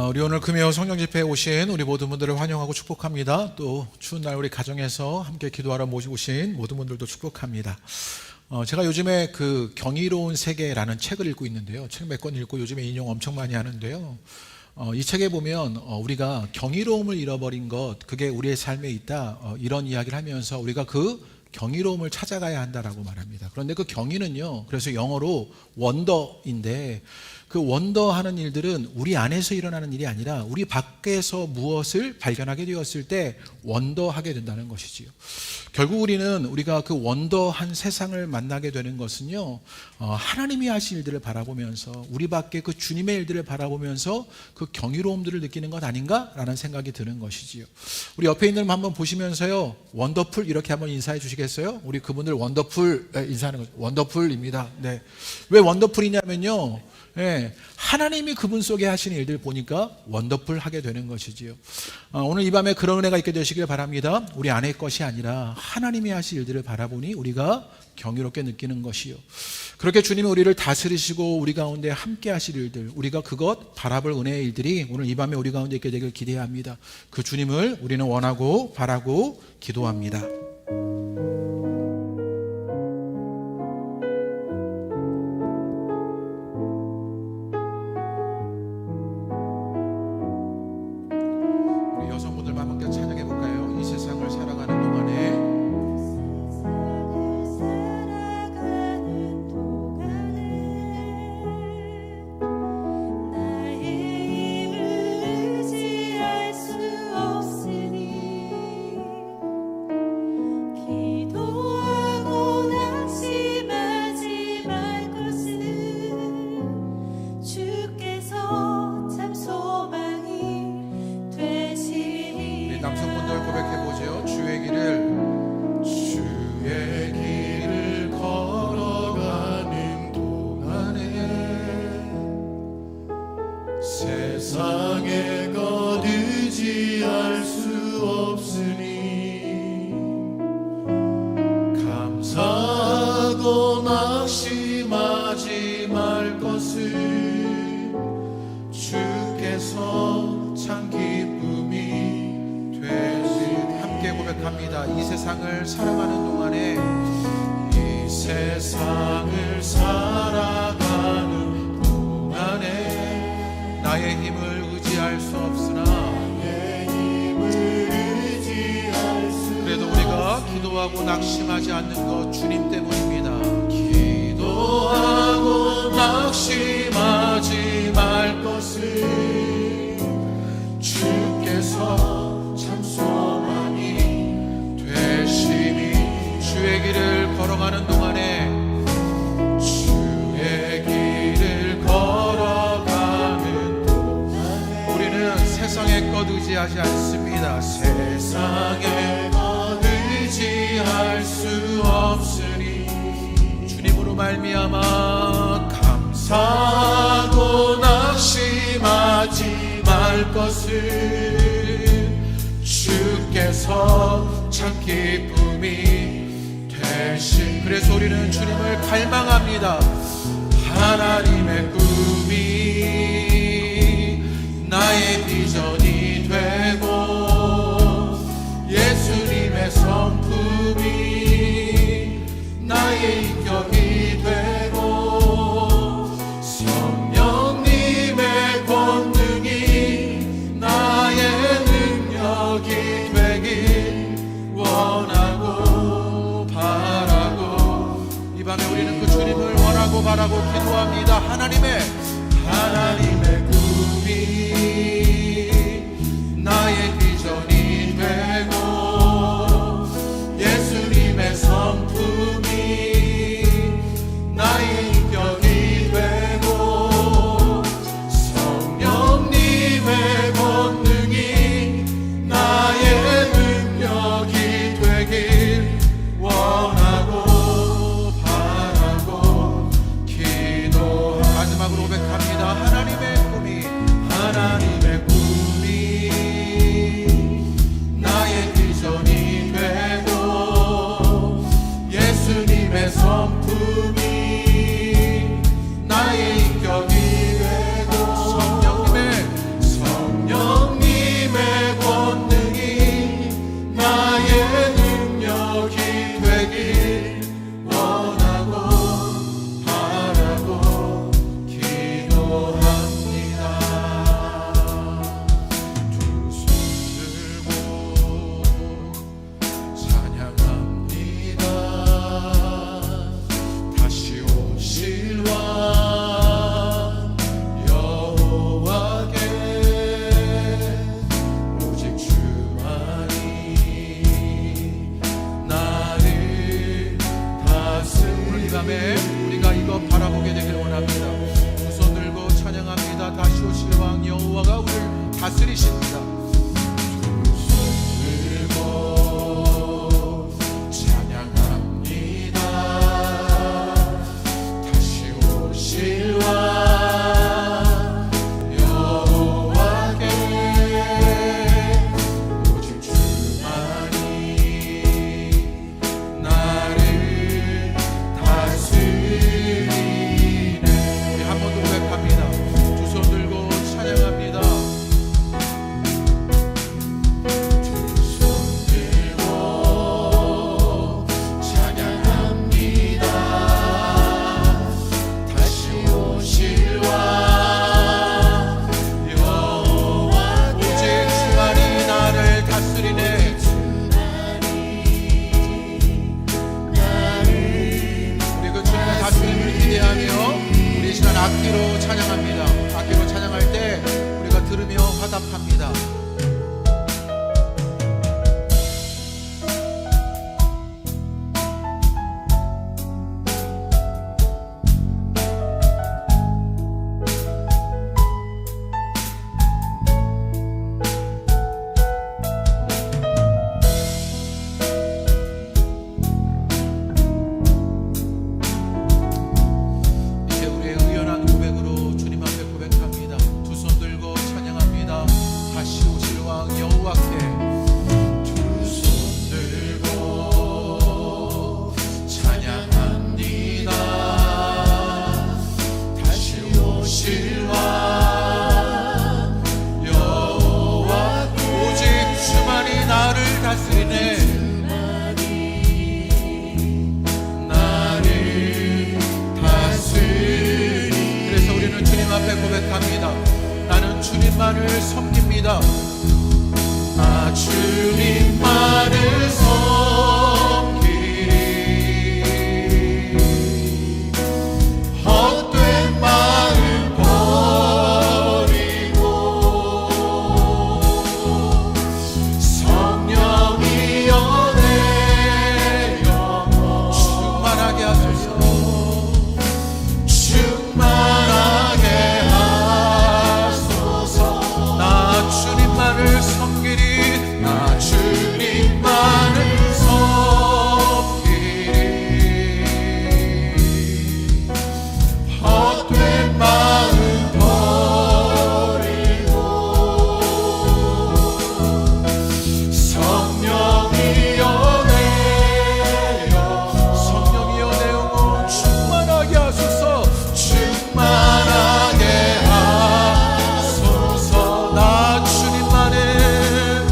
우리 오늘 금요 성령 집회에 오신 우리 모든 분들을 환영하고 축복합니다. 또 추운 날 우리 가정에서 함께 기도하러 모시신 모든 분들도 축복합니다. 제가 요즘에 그 경이로운 세계라는 책을 읽고 있는데요. 책 몇 권 읽고 요즘에 인용 엄청 많이 하는데요. 이 책에 보면 우리가 경이로움을 잃어버린 것, 그게 우리의 삶에 있다, 이런 이야기를 하면서 우리가 그 경이로움을 찾아가야 한다라고 말합니다. 그런데 그 경이는요, 그래서 영어로 원더인데, 그 원더하는 일들은 우리 안에서 일어나는 일이 아니라 우리 밖에서 무엇을 발견하게 되었을 때 원더하게 된다는 것이지요. 결국 우리가 그 원더한 세상을 만나게 되는 것은요, 하나님이 하신 일들을 바라보면서, 우리 밖에 그 주님의 일들을 바라보면서 그 경이로움들을 느끼는 것 아닌가라는 생각이 드는 것이지요. 우리 옆에 있는 분 한번 보시면서요, 원더풀 이렇게 한번 인사해 주시겠어요? 우리 그분들 원더풀 인사하는 거죠. 원더풀입니다. 네. 왜 원더풀이냐면요, 하나님이 그분 속에 하시는 일들 보니까 원더풀 하게 되는 것이지요. 오늘 이 밤에 그런 은혜가 있게 되시길 바랍니다. 우리 안의 것이 아니라 하나님이 하실 일들을 바라보니 우리가 경이롭게 느끼는 것이요, 그렇게 주님이 우리를 다스리시고 우리 가운데 함께 하실 일들, 우리가 그것 바라볼 은혜의 일들이 오늘 이 밤에 우리 가운데 있게 되길 기대합니다. 그 주님을 우리는 원하고 바라고 기도합니다. 여성분들만 함께 찬양해 볼까요? 이 세상을 살아가는 동안에 남성분들 고백해보죠. 주의 길을 걸어가는 동안에 세상에 거두지할 수 없으니 감사하고 낙심하지 말 것을 주께서 참 기쁨이 함께 고백합니다. 이 세상을 살아가는 동안에, 이 세상을 살아가는 동안에 나의 힘을 의지할 수 없으나 내 힘을 의지할 수 그래도 우리가 기도하고 낙심하지 않는 것 주님 때문입니다. 기도하고 낙심하지 말 것을 주께서 참 소망이 되심이, 주의 길을 걸어가는 동안에, 주의 길을 걸어가는 동안에 우리는 세상의 것 의지하지 않습니다. 세상에 것 의지할 수 없으니 주님으로 말미암아 감사하고 낙심하지 말 것을 주께서 참 기쁨이 되신. 그래서 우리는 주님을 갈망합니다. 하나님의 꿈이 나의 비전이 되고 예수님의 성품이 나의 인격이 되고 성령님의 권능이 나의 능력이 되길 원하고 바라고, 이 밤에 우리는 그 주님을 원하고 바라고 기도합니다. 하나님의 꿈이 나의 비전이 되고 예수님의 성품이 나의 인격이 되고 성령님의 권능이 나의 능력이 되길 원하고 바라고 기도합니다. 마지막으로 고백합니다. 하나님의 꿈이 나의 비전이 되고 예수님의 성품이 나의 인격이 되고 밤에 우리가 이거 바라보게 되길 원합니다. 두 손 들고 찬양합니다. 다시 오실 왕 여호와가 우리를 다스리십니다. 들고 찬양합니다. 다시 오실 왕 여호와께 오직 주만이 나를 다스리네. 우리 한 번 더 고백합니다. 두 손 들고 찬양합니다. 악기로 찬양합니다. 악기로 찬양할 때 우리가 들으며 화답합니다. 나는 주님만을 섬깁니다. 나 주님만을 섬기리. 헛된 마음 버리고 성령이여 내 영혼 충만하게 하소서. 충만하게 주님만을 섬기리. 나 주님만을 섬기리. 헛된 마음 버리고 성령이여 내 영혼 성령이여 내 영혼 충만하게 하소서. 충만하게 하소서. 나 주님만을 섬기리.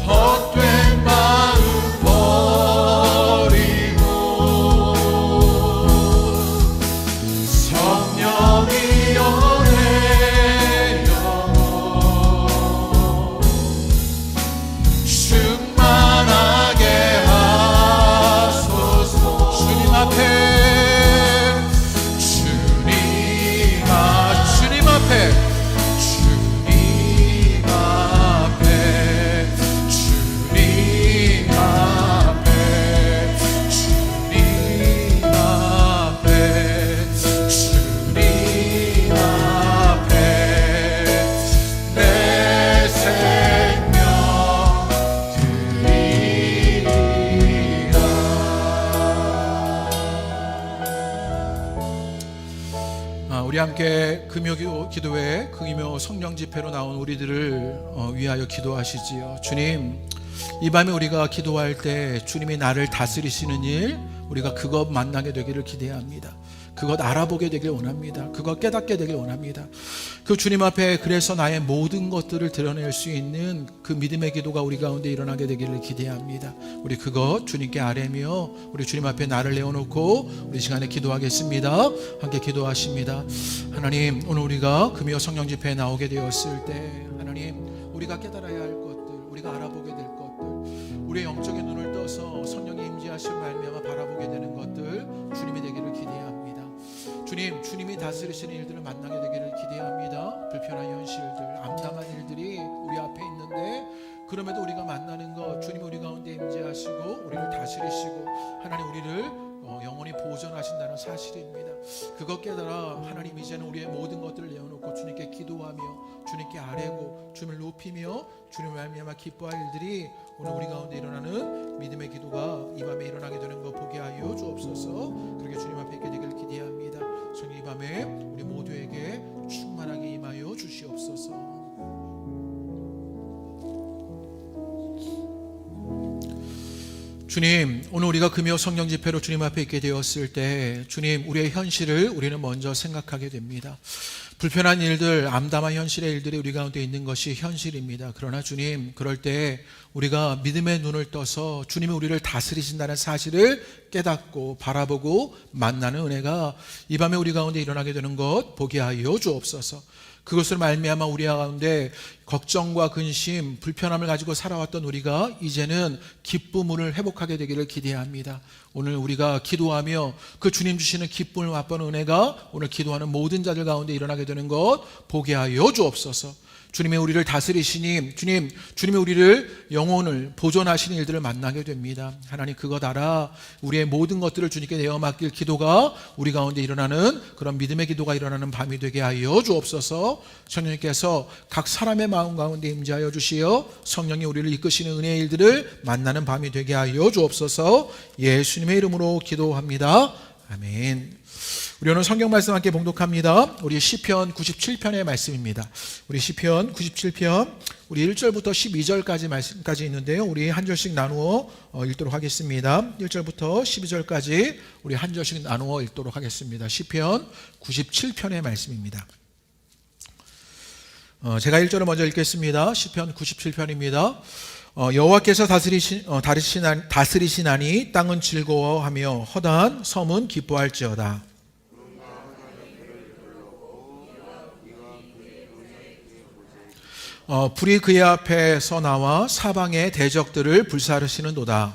헛된 마음 버리고 성령이여 내 영혼 충만하게 하소서. 주님 앞에 우리 함께 금요 기도회 금요 성령 집회로 나온 우리들을 위하여 기도하시지요. 주님, 이 밤에 우리가 기도할 때 주님이 나를 다스리시는 일, 우리가 그것 만나게 되기를 기대합니다. 그것 알아보게 되길 원합니다. 그것 깨닫게 되길 원합니다. 그 주님 앞에 그래서 나의 모든 것들을 드러낼 수 있는 그 믿음의 기도가 우리 가운데 일어나게 되기를 기대합니다. 우리 그것 주님께 아뢰며 우리 주님 앞에 나를 내어놓고 우리 시간에 기도하겠습니다. 함께 기도하십니다. 하나님, 오늘 우리가 금요 성령 집회에 나오게 되었을 때 하나님, 우리가 깨달아야 할 것들, 우리가 알아보게 될 것들, 우리의 영적인 눈을 떠서 성령의 임재하심 말미암아 바라보게 되는 것들 주님이 되기를 기대합니다. 주님, 주님이 다스리시는 일들을 만나게 되기를 기대합니다. 불편한 현실들, 암담한 일들이 우리 앞에 그럼에도 우리가 만나는 것, 주님 우리 가운데 임재하시고 우리를 다스리시고 하나님 우리를 영원히 보존하신다는 사실입니다. 그것 깨달아 하나님 이제는 우리의 모든 것들을 내어놓고 주님께 기도하며 주님께 아뢰고 주님을 높이며 주님을 말미암아 기뻐할 일들이 오늘 우리 가운데 일어나는 믿음의 기도가 이 밤에 일어나게 되는 것 보게 하여 주옵소서. 그렇게 주님 앞에 있게 되기를 기대합니다. 주님 이 밤에 우리 모두에게 충만하게 임하여 주시옵소서. 주님, 오늘 우리가 금요 성령 집회로 주님 앞에 있게 되었을 때 주님 우리의 현실을 우리는 먼저 생각하게 됩니다. 불편한 일들, 암담한 현실의 일들이 우리 가운데 있는 것이 현실입니다. 그러나 주님, 그럴 때 우리가 믿음의 눈을 떠서 주님이 우리를 다스리신다는 사실을 깨닫고 바라보고 만나는 은혜가 이 밤에 우리 가운데 일어나게 되는 것 보게 하여 주옵소서. 그것을 말미암아 우리 가운데 걱정과 근심, 불편함을 가지고 살아왔던 우리가 이제는 기쁨을 회복하게 되기를 기대합니다. 오늘 우리가 기도하며 그 주님 주시는 기쁨을 맛보는 은혜가 오늘 기도하는 모든 자들 가운데 일어나게 되는 것 보게 하여 주옵소서. 주님의 우리를 다스리시니 주님이 우리를 영혼을 보존하시는 일들을 만나게 됩니다. 하나님 그것 알아 우리의 모든 것들을 주님께 내어 맡길 기도가 우리 가운데 일어나는 그런 믿음의 기도가 일어나는 밤이 되게 하여 주옵소서. 성령님께서 각 사람의 마음 가운데 임재하여 주시어 성령이 우리를 이끄시는 은혜의 일들을 만나는 밤이 되게 하여 주옵소서. 예수님의 이름으로 기도합니다. 아멘. 우리 오늘 성경 말씀 함께 봉독합니다. 우리 시편 97편의 말씀입니다. 우리 시편 97편 우리 1절부터 12절까지 말씀까지 있는데요. 우리 한 절씩 나누어 읽도록 하겠습니다. 1절부터 12절까지 우리 한 절씩 나누어 읽도록 하겠습니다. 시편 97편의 말씀입니다. 제가 1절을 먼저 읽겠습니다. 시편 97편입니다. 여호와께서 다스리시나니 땅은 즐거워하며 허다한 섬은 기뻐할지어다. 불이 그의 앞에서 나와 사방의 대적들을 불사르시는도다.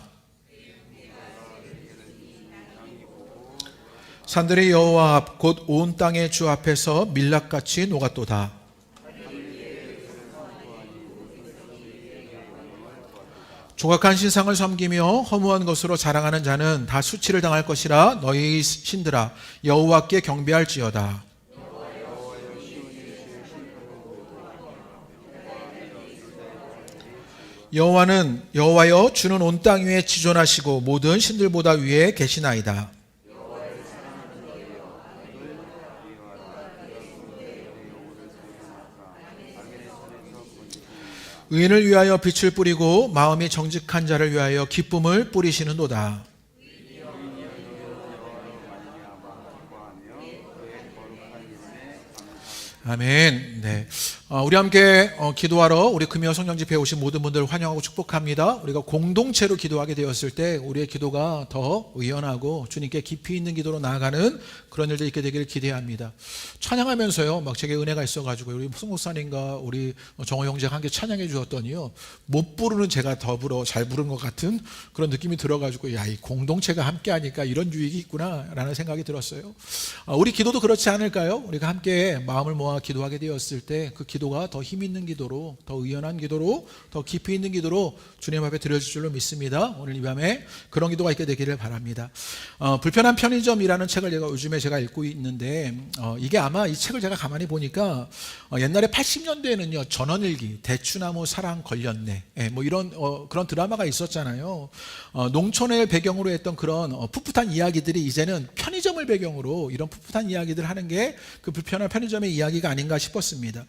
산들의 여호와 앞 곧 온 땅의 주 앞에서 밀랍같이 녹았도다. 조각한 신상을 섬기며 허무한 것으로 자랑하는 자는 다 수치를 당할 것이라. 너희 신들아 여호와께 경배할지어다. 여호와여 주는 온 땅 위에 지존하시고 모든 신들보다 위에 계시나이다. 의인을 위하여 빛을 뿌리고 마음이 정직한 자를 위하여 기쁨을 뿌리시는도다. 아멘. 네. 우리 함께 기도하러 우리 금요 성령 집회에 오신 모든 분들을 환영하고 축복합니다. 우리가 공동체로 기도하게 되었을 때 우리의 기도가 더 의연하고 주님께 깊이 있는 기도로 나아가는 그런 일들이 있게 되기를 기대합니다. 찬양하면서요, 막 제게 은혜가 있어가지고 우리 승목사님과 우리 정호 형제가 함께 찬양해 주었더니요, 못 부르는 제가 더불어 잘 부른 것 같은 그런 느낌이 들어가지고 야, 이 공동체가 함께 하니까 이런 유익이 있구나라는 생각이 들었어요. 우리 기도도 그렇지 않을까요? 우리가 함께 마음을 모아 기도하게 되었을 때 그 기도가 더 힘 있는 기도로, 더 의연한 기도로, 더 깊이 있는 기도로 주님 앞에 드려질 줄로 믿습니다. 오늘 이 밤에 그런 기도가 있게 되기를 바랍니다. 불편한 편의점이라는 책을 제가 읽고 있는데 이게 아마 이 책을 제가 가만히 보니까 옛날에 80년대에는요 전원일기, 대추나무 사랑 걸렸네, 뭐 이런 그런 드라마가 있었잖아요. 농촌을 배경으로 했던 그런 풋풋한 이야기들이 이제는 편의점을 배경으로 이런 풋풋한 이야기들 하는 게 그 불편한 편의점의 이야기가 아닌가 싶었습니다.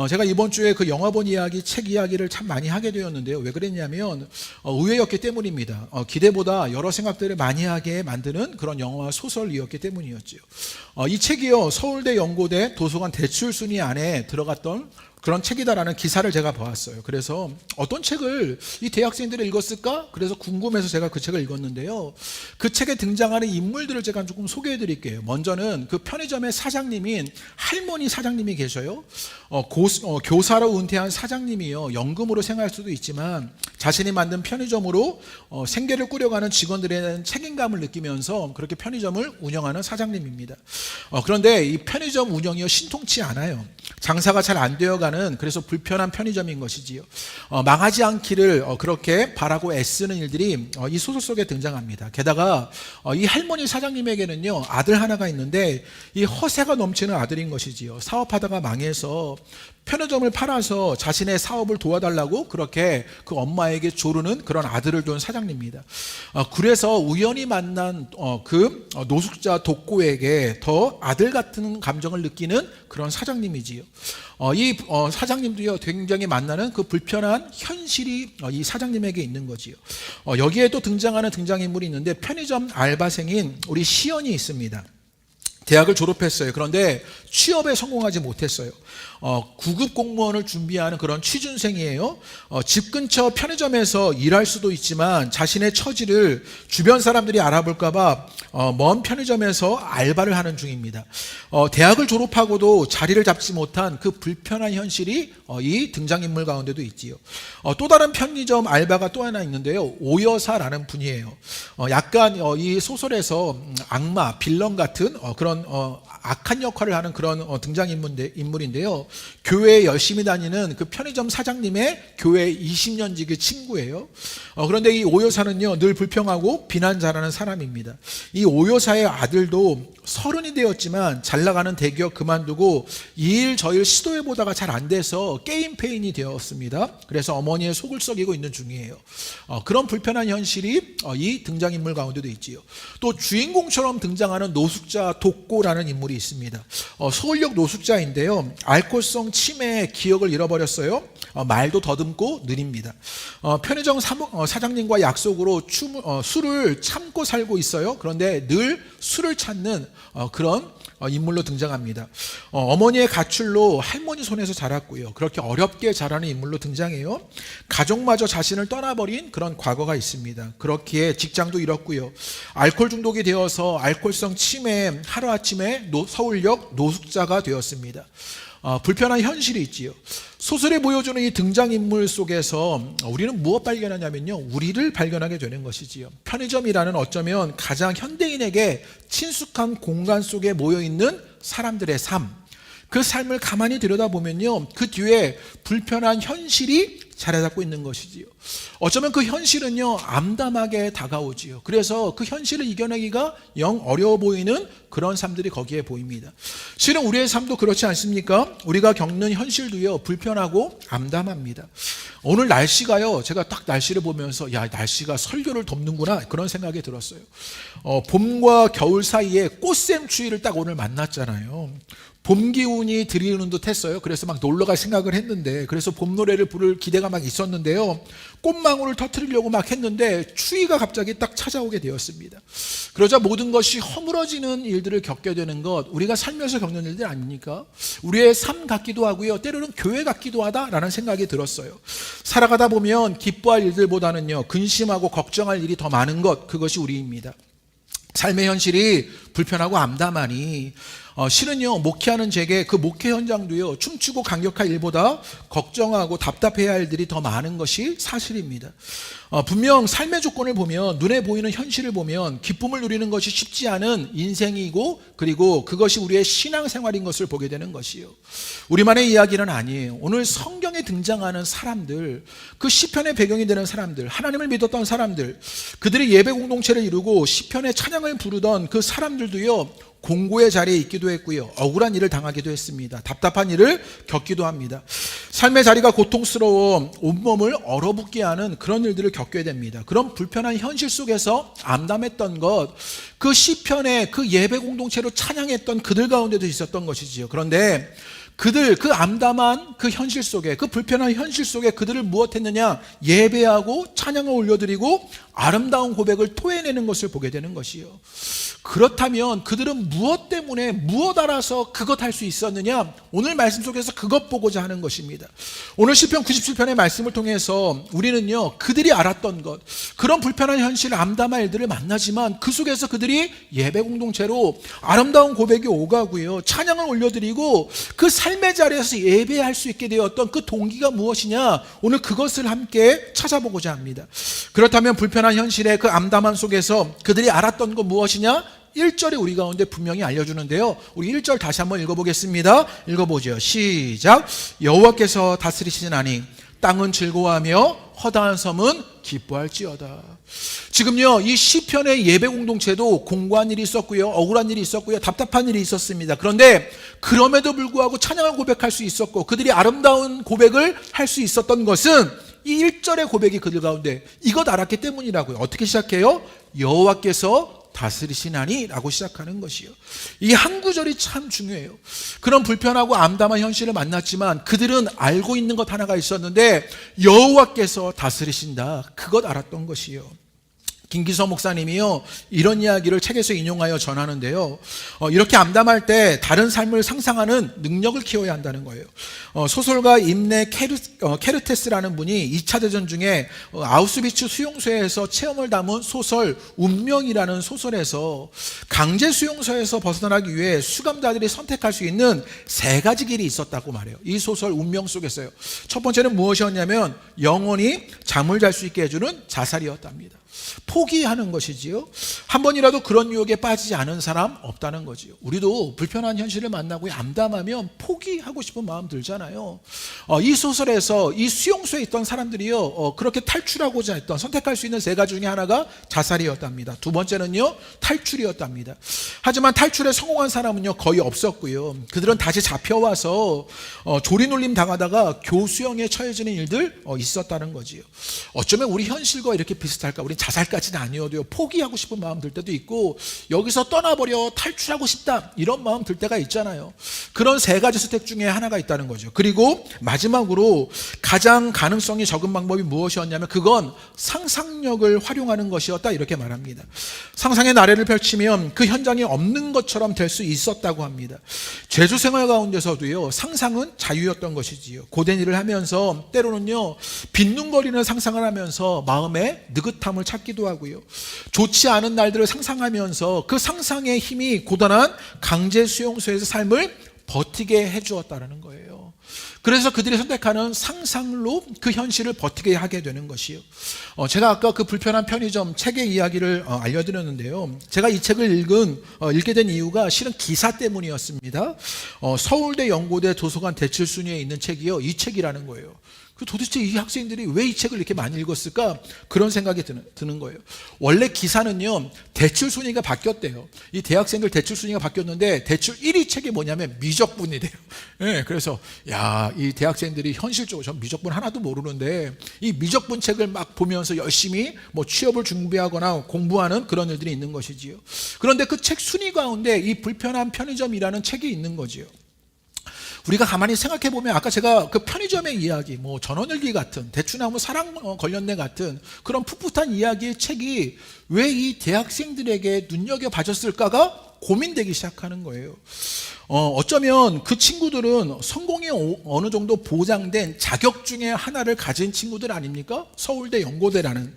제가 이번 주에 그 영화 본 이야기, 책 이야기를 참 많이 하게 되었는데요. 왜 그랬냐면 의외였기 때문입니다. 기대보다 여러 생각들을 많이 하게 만드는 그런 영화 소설이었기 때문이었죠. 이 책이요 서울대 연고대 도서관 대출순위 안에 들어갔던 그런 책이다라는 기사를 제가 보았어요. 그래서 어떤 책을 이 대학생들이 읽었을까? 그래서 궁금해서 제가 그 책을 읽었는데요. 그 책에 등장하는 인물들을 제가 조금 소개해 드릴게요. 먼저는 그 편의점의 사장님인 할머니 사장님이 계셔요. 교사로 은퇴한 사장님이요. 연금으로 생활할 수도 있지만 자신이 만든 편의점으로 생계를 꾸려가는 직원들에 대한 책임감을 느끼면서 그렇게 편의점을 운영하는 사장님입니다. 그런데 이 편의점 운영이 신통치 않아요. 장사가 잘 안 되어가 어딘가는 그래서 불편한 편의점인 것이지요. 망하지 않기를 그렇게 바라고 애쓰는 일들이 이 소설 속에 등장합니다. 게다가 이 할머니 사장님에게는요, 아들 하나가 있는데 이 허세가 넘치는 아들인 것이지요. 사업하다가 망해서 편의점을 팔아서 자신의 사업을 도와달라고 그렇게 그 엄마에게 조르는 그런 아들을 둔 사장님입니다. 그래서 우연히 만난 그 노숙자 독고에게 더 아들 같은 감정을 느끼는 그런 사장님이지요. 이 사장님도요, 굉장히 만나는 그 불편한 현실이 이 사장님에게 있는 거지요. 여기에 또 등장하는 등장인물이 있는데 편의점 알바생인 우리 시연이 있습니다. 대학을 졸업했어요. 그런데 취업에 성공하지 못했어요. 9급 공무원을 준비하는 그런 취준생이에요. 집 근처 편의점에서 일할 수도 있지만 자신의 처지를 주변 사람들이 알아볼까봐 먼 편의점에서 알바를 하는 중입니다. 대학을 졸업하고도 자리를 잡지 못한 그 불편한 현실이 이 등장인물 가운데도 있지요. 또 다른 편의점 알바가 또 하나 있는데요. 오여사라는 분이에요. 약간 이 소설에서 악마, 빌런 같은 그런 악한 역할을 하는 그런 등장인물인데요. 교회에 열심히 다니는 그 편의점 사장님의 교회 20년 지기 친구예요. 그런데 이 오여사는요, 늘 불평하고 비난 잘하는 사람입니다. 이 오여사의 아들도 30이 되었지만 잘 나가는 대기업 그만두고 이 일 저 일 시도해보다가 잘 안 돼서 게임 페인이 되었습니다. 그래서 어머니의 속을 썩이고 있는 중이에요. 그런 불편한 현실이 이 등장인물 가운데도 있지요. 또 주인공처럼 등장하는 노숙자 독고라는 인물이 있습니다. 서울역 노숙자인데요. 알코올성 치매에 기억을 잃어버렸어요. 말도 더듬고 느립니다. 편의점 사장님과 약속으로 술을 참고 살고 있어요. 그런데 늘 술을 찾는 그런 인물로 등장합니다. 어머니의 가출로 할머니 손에서 자랐고요. 그렇게 어렵게 자라는 인물로 등장해요. 가족마저 자신을 떠나버린 그런 과거가 있습니다. 그렇기에 직장도 잃었고요. 알코올 중독이 되어서 알코올성 치매에 하루아침에 서울역 노숙자가 되었습니다. 불편한 현실이 있지요. 소설에 보여주는 이 등장인물 속에서 우리는 무엇 발견하냐면요, 우리를 발견하게 되는 것이지요. 편의점이라는 어쩌면 가장 현대인에게 친숙한 공간 속에 모여있는 사람들의 삶, 그 삶을 가만히 들여다보면요, 그 뒤에 불편한 현실이 자리 잡고 있는 것이지요. 어쩌면 그 현실은요, 암담하게 다가오지요. 그래서 그 현실을 이겨내기가 영 어려워 보이는 그런 삶들이 거기에 보입니다. 실은 우리의 삶도 그렇지 않습니까? 우리가 겪는 현실도요, 불편하고 암담합니다. 오늘 날씨가요, 제가 딱 날씨를 보면서 야, 날씨가 설교를 덮는구나, 그런 생각이 들었어요. 봄과 겨울 사이에 꽃샘추위를 딱 오늘 만났잖아요. 봄 기운이 들이우는 듯 했어요. 그래서 막 놀러 갈 생각을 했는데, 그래서 봄 노래를 부를 기대가 막 있었는데요. 꽃망울을 터뜨리려고 막 했는데 추위가 갑자기 딱 찾아오게 되었습니다. 그러자 모든 것이 허물어지는 일들을 겪게 되는 것, 우리가 살면서 겪는 일들 아닙니까? 우리의 삶 같기도 하고요, 때로는 교회 같기도 하다라는 생각이 들었어요. 살아가다 보면 기뻐할 일들보다는요, 근심하고 걱정할 일이 더 많은 것, 그것이 우리입니다. 삶의 현실이 불편하고 암담하니 실은요, 목회하는 제게 그 목회 현장도요, 춤추고 강력한 일보다 걱정하고 답답해야 할 일들이 더 많은 것이 사실입니다. 분명 삶의 조건을 보면, 눈에 보이는 현실을 보면 기쁨을 누리는 것이 쉽지 않은 인생이고, 그리고 그것이 우리의 신앙생활인 것을 보게 되는 것이요, 우리만의 이야기는 아니에요. 오늘 성경에 등장하는 사람들, 그 시편의 배경이 되는 사람들, 하나님을 믿었던 사람들, 그들이 예배 공동체를 이루고 시편의 찬양을 부르던 그 사람들도요, 공고의 자리에 있기도 했고요, 억울한 일을 당하기도 했습니다. 답답한 일을 겪기도 합니다. 삶의 자리가 고통스러워 온몸을 얼어붙게 하는 그런 일들을 겪게 됩니다. 그런 불편한 현실 속에서 암담했던 것, 그 시편의 그 예배 공동체로 찬양했던 그들 가운데도 있었던 것이지요. 그런데 그들, 그 암담한 그 현실 속에, 그 불편한 현실 속에 그들을 무엇했느냐? 예배하고 찬양을 올려드리고 아름다운 고백을 토해내는 것을 보게 되는 것이요. 그렇다면 그들은 무엇 때문에, 무엇 알아서 그것 할 수 있었느냐? 오늘 말씀 속에서 그것 보고자 하는 것입니다. 오늘 시편 97편의 말씀을 통해서 우리는요, 그들이 알았던 것, 그런 불편한 현실, 암담한 일들을 만나지만 그 속에서 그들이 예배 공동체로 아름다운 고백이 오가고요, 찬양을 올려드리고 그 삶의 자리에서 예배할 수 있게 되었던 그 동기가 무엇이냐? 오늘 그것을 함께 찾아보고자 합니다. 그렇다면 불편한 현실의 그 암담한 속에서 그들이 알았던 것 무엇이냐? 1절에 우리 가운데 분명히 알려주는데요. 우리 1절 다시 한번 읽어보겠습니다. 읽어보죠. 시작. 여호와께서 다스리시나니 땅은 즐거워하며 허다한 섬은 기뻐할지어다. 지금요, 이 시편의 예배 공동체도 공고한 일이 있었고요, 억울한 일이 있었고요, 답답한 일이 있었습니다. 그런데 그럼에도 불구하고 찬양을 고백할 수 있었고 그들이 아름다운 고백을 할 수 있었던 것은 이 1절의 고백이 그들 가운데 이것 알았기 때문이라고요. 어떻게 시작해요? 여호와께서 다스리시나니 라고 시작하는 것이요. 이 한 구절이 참 중요해요. 그런 불편하고 암담한 현실을 만났지만 그들은 알고 있는 것 하나가 있었는데 여호와께서 다스리신다, 그것 알았던 것이요. 김기서 목사님이요, 이런 이야기를 책에서 인용하여 전하는데요, 이렇게 암담할 때 다른 삶을 상상하는 능력을 키워야 한다는 거예요. 소설가 임내 케르테스라는 분이 2차 대전 중에 아우슈비츠 수용소에서 체험을 담은 소설 운명이라는 소설에서 강제 수용소에서 벗어나기 위해 수감자들이 선택할 수 있는 3가지 길이 있었다고 말해요. 이 소설 운명 속에서요. 첫 번째는 무엇이었냐면 영원히 잠을 잘 수 있게 해주는 자살이었답니다. 포기하는 것이지요. 한 번이라도 그런 유혹에 빠지지 않은 사람 없다는 거지요. 우리도 불편한 현실을 만나고 암담하면 포기하고 싶은 마음 들잖아요. 이 소설에서 이 수용소에 있던 사람들이요, 그렇게 탈출하고자 했던, 선택할 수 있는 3가지 중에 하나가 자살이었답니다. 두 번째는요, 탈출이었답니다. 하지만 탈출에 성공한 사람은요 거의 없었고요. 그들은 다시 잡혀와서 조리놀림 당하다가 교수형에 처해지는 일들 있었다는 거지요. 어쩌면 우리 현실과 이렇게 비슷할까? 우리 자살까지는 아니어도요, 포기하고 싶은 마음 들 때도 있고, 여기서 떠나버려, 탈출하고 싶다, 이런 마음 들 때가 있잖아요. 그런 3가지 선택 중에 하나가 있다는 거죠. 그리고 마지막으로 가장 가능성이 적은 방법이 무엇이었냐면 그건 상상력을 활용하는 것이었다, 이렇게 말합니다. 상상의 나래를 펼치면 그 현장이 없는 것처럼 될 수 있었다고 합니다. 제주 생활 가운데서도요, 상상은 자유였던 것이지요. 고된 일을 하면서 때로는요, 빈둥거리는 상상을 하면서 마음에 느긋함을 찾기도 하고요, 좋지 않은 날들을 상상하면서 그 상상의 힘이 고단한 강제 수용소에서 삶을 버티게 해주었다는 거예요. 그래서 그들이 선택하는 상상로 그 현실을 버티게 하게 되는 것이요. 제가 아까 그 불편한 편의점 책의 이야기를 알려드렸는데요, 제가 이 책을 읽게 된 이유가 실은 기사 때문이었습니다. 서울대 연고대 도서관 대출 순위에 있는 책이요, 이 책이라는 거예요. 도대체 이 학생들이 왜 이 책을 이렇게 많이 읽었을까? 그런 생각이 드는 거예요. 원래 기사는요, 대출 순위가 바뀌었대요. 이 대학생들 대출 순위가 바뀌었는데 대출 1위 책이 뭐냐면 미적분이래요. 네, 그래서 이 대학생들이 현실적으로 전 미적분 하나도 모르는데 이 미적분 책을 막 보면서 열심히 뭐 취업을 준비하거나 공부하는 그런 일들이 있는 것이지요. 그런데 그 책 순위 가운데 이 불편한 편의점이라는 책이 있는 거지요. 우리가 가만히 생각해 보면 아까 제가 그 편의점의 이야기, 뭐 전원일기 같은, 대추나무 사랑 관련된 같은 그런 풋풋한 이야기의 책이 왜 이 대학생들에게 눈여겨봐졌을까가 고민되기 시작하는 거예요. 어쩌면 그 친구들은 성공이 어느 정도 보장된 자격 중에 하나를 가진 친구들 아닙니까? 서울대 연고대라는